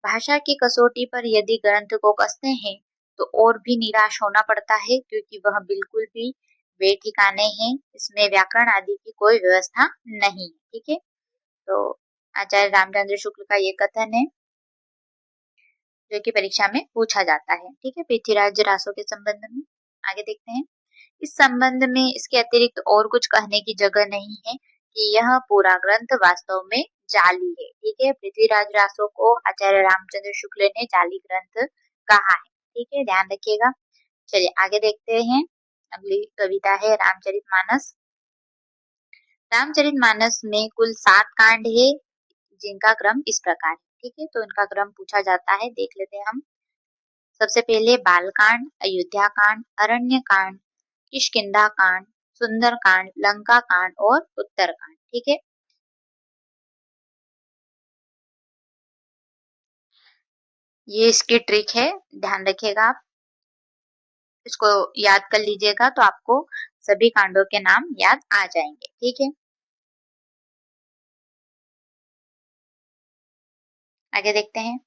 भाषा की कसौटी पर यदि ग्रंथ को कसते हैं तो और भी निराश होना पड़ता है, क्योंकि वह बिल्कुल भी बेठिकाने हैं, इसमें व्याकरण आदि की कोई व्यवस्था नहीं। ठीक है, तो आचार्य रामचंद्र शुक्ल का ये कथन है जो कि परीक्षा में पूछा जाता है। ठीक है, पृथ्वीराज रासो के संबंध में आगे देखते हैं। इस संबंध में इसके अतिरिक्त और कुछ कहने की जगह नहीं है कि यह पूरा ग्रंथ वास्तव में जाली है। ठीक है, पृथ्वीराज रासो को आचार्य रामचंद्र शुक्ल ने जाली ग्रंथ कहा है। ठीक है, ध्यान रखिएगा। चलिए आगे देखते हैं। अगली कविता है रामचरितमानस। रामचरितमानस में कुल 7 कांड है, जिनका क्रम इस प्रकार है। ठीक है, तो इनका क्रम पूछा जाता है, देख लेते हैं हम। सबसे पहले बालकांड, अयोध्या कांड, अरण्य कांड, किष्किंधा कांड, सुंदर कांड, लंका कांड और उत्तर कांड। ठीक है, ये इसकी ट्रिक है, ध्यान रखिएगा। आप इसको याद कर लीजिएगा तो आपको सभी कांडों के नाम याद आ जाएंगे। ठीक है, आगे देखते हैं।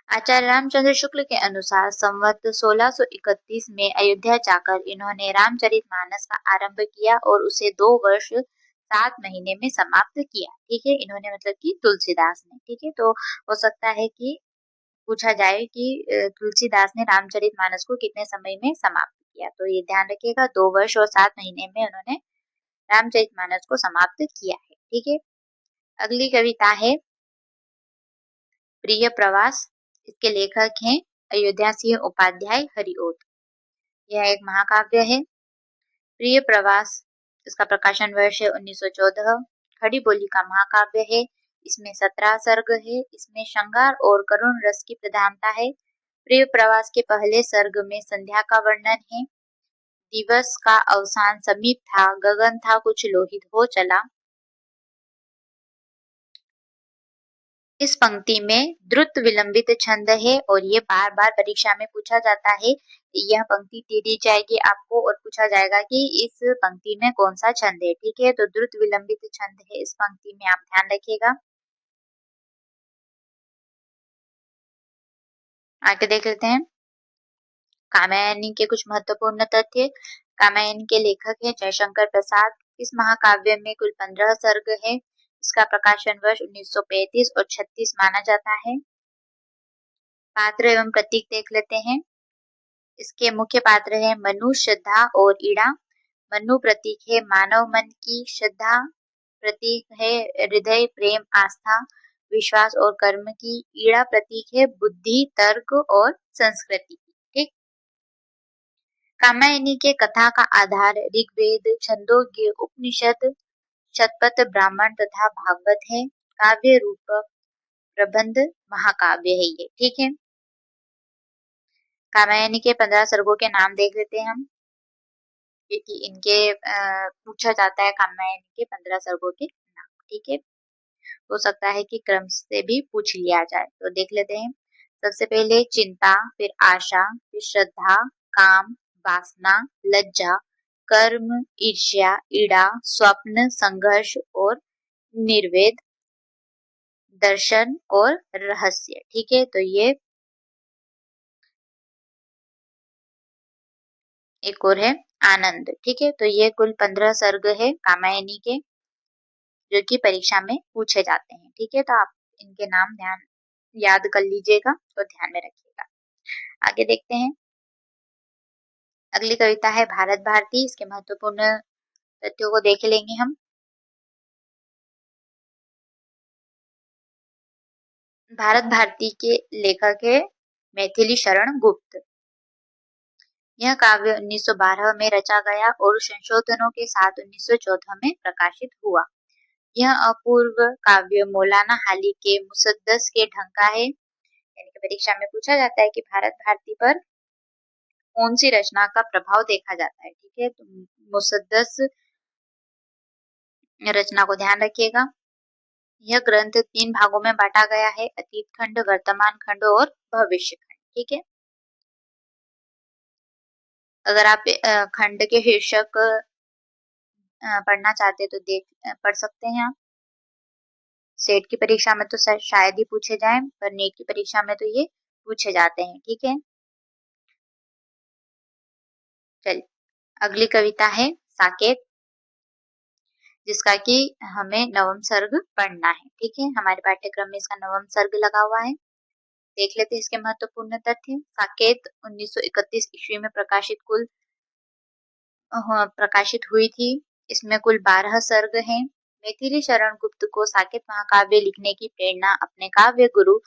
आचार्य रामचंद्र शुक्ल के अनुसार संवत 1631 में अयोध्या जाकर इन्होंने रामचरितमानस का आरंभ किया और उसे 2 वर्ष 7 महीने में समाप्त किया। ठीक है, इन्होंने मतलब कि तुलसीदास ने। ठीक है, तो हो सकता है कि पूछा जाए कि तुलसीदास ने रामचरितमानस को कितने समय में समाप्त किया, तो ये ध्यान रखिएगा 2 वर्ष और 7 महीने में उन्होंने रामचरितमानस को समाप्त किया है। ठीक है, अगली कविता है प्रिय प्रवास। इसके लेखक हैं अयोध्या सिंह उपाध्याय हरिओत। यह एक महाकाव्य है। प्रिय प्रवास, इसका प्रकाशन वर्ष है 1914। खड़ी बोली का महाकाव्य है। इसमें 17 सर्ग है। इसमें श्रृंगार और करुण रस की प्रधानता है। प्रिय प्रवास के पहले सर्ग में संध्या का वर्णन है। दिवस का अवसान समीप था, गगन था कुछ लोहित हो चला। इस पंक्ति में द्रुत विलंबित छंद है और ये बार बार परीक्षा में पूछा जाता है। यह पंक्ति दे दी जाएगी आपको और पूछा जाएगा कि इस पंक्ति में कौन सा छंद है। ठीक है, तो द्रुत विलंबित छंद है इस पंक्ति में, आप ध्यान रखिएगा। आगे देख लेते हैं कात्यायनी के कुछ महत्वपूर्ण तथ्य। कात्यायनी के लेखक है जयशंकर प्रसाद। इस महाकाव्य में कुल 15 सर्ग है। इसका प्रकाशन वर्ष 1935 और 36 माना जाता है। पात्र एवं प्रतीक देख लेते हैं। इसके मुख्य पात्र हैं मनु, श्रद्धा और ईड़ा। मनु प्रतीक है मानव मन की, श्रद्धा प्रतीक है हृदय, प्रेम, आस्था, विश्वास और कर्म की, ईड़ा प्रतीक है बुद्धि, तर्क और संस्कृति। ठीक, कात्यायनी के कथा का आधार ऋग्वेद, छंदोग्य, उपनिषद, शतपथ ब्राह्मण तथा भागवत है। काव्य रूप प्रबंध महाकाव्य है ये। ठीक है, कात्यायनी के 15 सर्गों के नाम देख लेते हैं हम, क्योंकि इनके पूछा जाता है कात्यायनी के 15 सर्गों के नाम। ठीक है, हो सकता है कि क्रम से भी पूछ लिया जाए, तो देख लेते हैं। सबसे पहले चिंता, फिर आशा, फिर श्रद्धा, काम, वासना, लज्जा, कर्म, ईर्ष्या, ईड़ा, स्वप्न, संघर्ष और निर्वेद, दर्शन और रहस्य। ठीक है, तो ये एक और है आनंद। ठीक है, तो ये कुल 15 सर्ग है कात्यायनी के, जो कि परीक्षा में पूछे जाते हैं। ठीक है, तो आप इनके नाम याद कर लीजिएगा, तो ध्यान में रखिएगा। आगे देखते हैं। अगली कविता है भारत भारती। इसके महत्वपूर्ण तथ्यों को देख लेंगे हम। भारत भारती के लेखक है मैथिली शरण गुप्त। यह काव्य 1912 में रचा गया और संशोधनों के साथ 1914 में प्रकाशित हुआ। यह अपूर्व काव्य मौलाना हाली के मुसद्दस के ढंग का है। यानी कि परीक्षा में पूछा जाता है कि भारत भारती पर कौन सी रचना का प्रभाव देखा जाता है। ठीक है, तो मुसद्दस रचना को ध्यान रखिएगा। यह ग्रंथ 3 भागों में बांटा गया है, अतीत खंड, वर्तमान खंड और भविष्य खंड। ठीक है, अगर आप खंड के शीर्षक पढ़ना चाहते तो पढ़ सकते हैं आप। सेट की परीक्षा में तो शायद ही पूछे जाएं, पर नीट की परीक्षा में तो ये पूछे जाते हैं। ठीक है, चलिए अगली कविता है साकेत, जिसका कि हमें नवम सर्ग पढ़ना है। ठीक है, हमारे पाठ्यक्रम में इसका नवम सर्ग लगा हुआ है। देख लेते हैं इसके महत्वपूर्ण तथ्य। साकेत 1931 ईस्वी में प्रकाशित हुई थी। इसमें कुल 12 सर्ग हैं। मैथिली शरण गुप्त को साकेत महाकाव्य लिखने की प्रेरणा अपने काव्य गुरु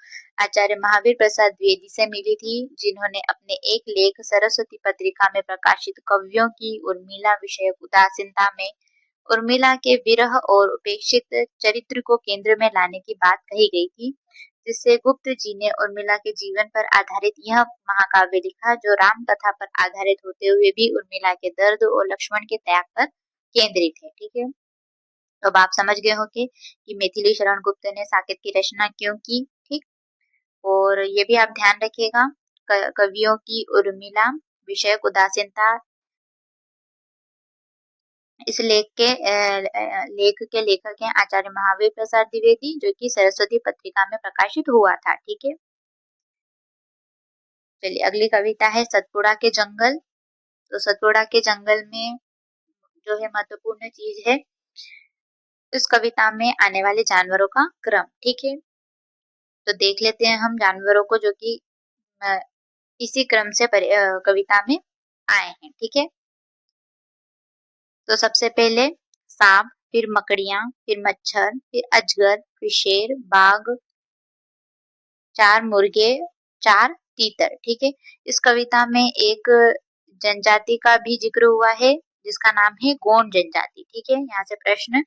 आचार्य महावीर प्रसाद द्विवेदी से मिली थी, जिन्होंने अपने एक लेख सरस्वती पत्रिका में प्रकाशित कवियों की उर्मिला विषयक उदासीनता में उर्मिला के विरह और उपेक्षित चरित्र को केंद्र में लाने की बात कही गई थी, जिससे गुप्त जी ने उर्मिला के जीवन पर आधारित यह महाकाव्य लिखा, जो राम कथा पर आधारित होते हुए भी उर्मिला के दर्द और लक्ष्मण के त्याग पर केंद्रित है। ठीक है, तो अब आप समझ गए होंगे कि मैथिली शरण गुप्त ने साकेत की रचना क्यों की। ठीक, और ये भी आप ध्यान रखिएगा, कवियों की उर्मिला विषयक उदासीनता, इस लेख के लेखक हैं आचार्य महावीर प्रसाद द्विवेदी, जो कि सरस्वती पत्रिका में प्रकाशित हुआ था। ठीक है, चलिए अगली कविता है सतपुड़ा के जंगल। तो सतपुड़ा के जंगल में जो है महत्वपूर्ण चीज है इस कविता में आने वाले जानवरों का क्रम। ठीक है, तो देख लेते हैं हम जानवरों को, जो कि इसी क्रम से कविता में आए हैं। ठीक है, तो सबसे पहले सांप, फिर मकड़ियां, फिर मच्छर, फिर अजगर, फिर शेर, बाघ, 4 मुर्गे, 4 तीतर। ठीक है, इस कविता में एक जनजाति का भी जिक्र हुआ है, जिसका नाम है गोंड जनजाति। ठीक है, यहाँ से प्रश्न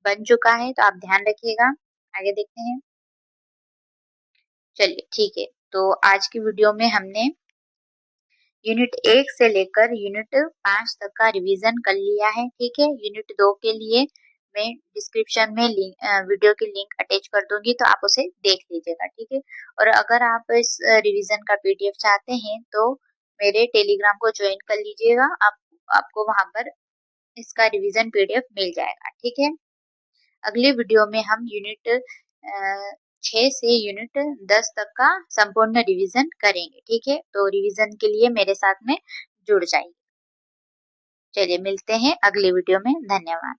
बन चुका है, तो आप ध्यान रखिएगा। आगे देखते हैं। चलिए ठीक है, तो आज की वीडियो में हमने यूनिट 1 से लेकर यूनिट 5 तक का रिवीजन कर लिया है। ठीक है, यूनिट 2 के लिए मैं डिस्क्रिप्शन में वीडियो की लिंक अटैच कर दूंगी, तो आप उसे देख लीजिएगा। ठीक है, और अगर आप इस रिवीजन का पीडीएफ चाहते हैं तो मेरे टेलीग्राम को ज्वाइन कर लीजिएगा। आपको वहां पर इसका रिवीजन पीडीएफ मिल जाएगा। ठीक है, अगली वीडियो में हम यूनिट 6 से यूनिट 10 तक का संपूर्ण रिवीजन करेंगे। ठीक है, तो रिवीजन के लिए मेरे साथ में जुड़ जाइए। चलिए मिलते हैं अगली वीडियो में। धन्यवाद।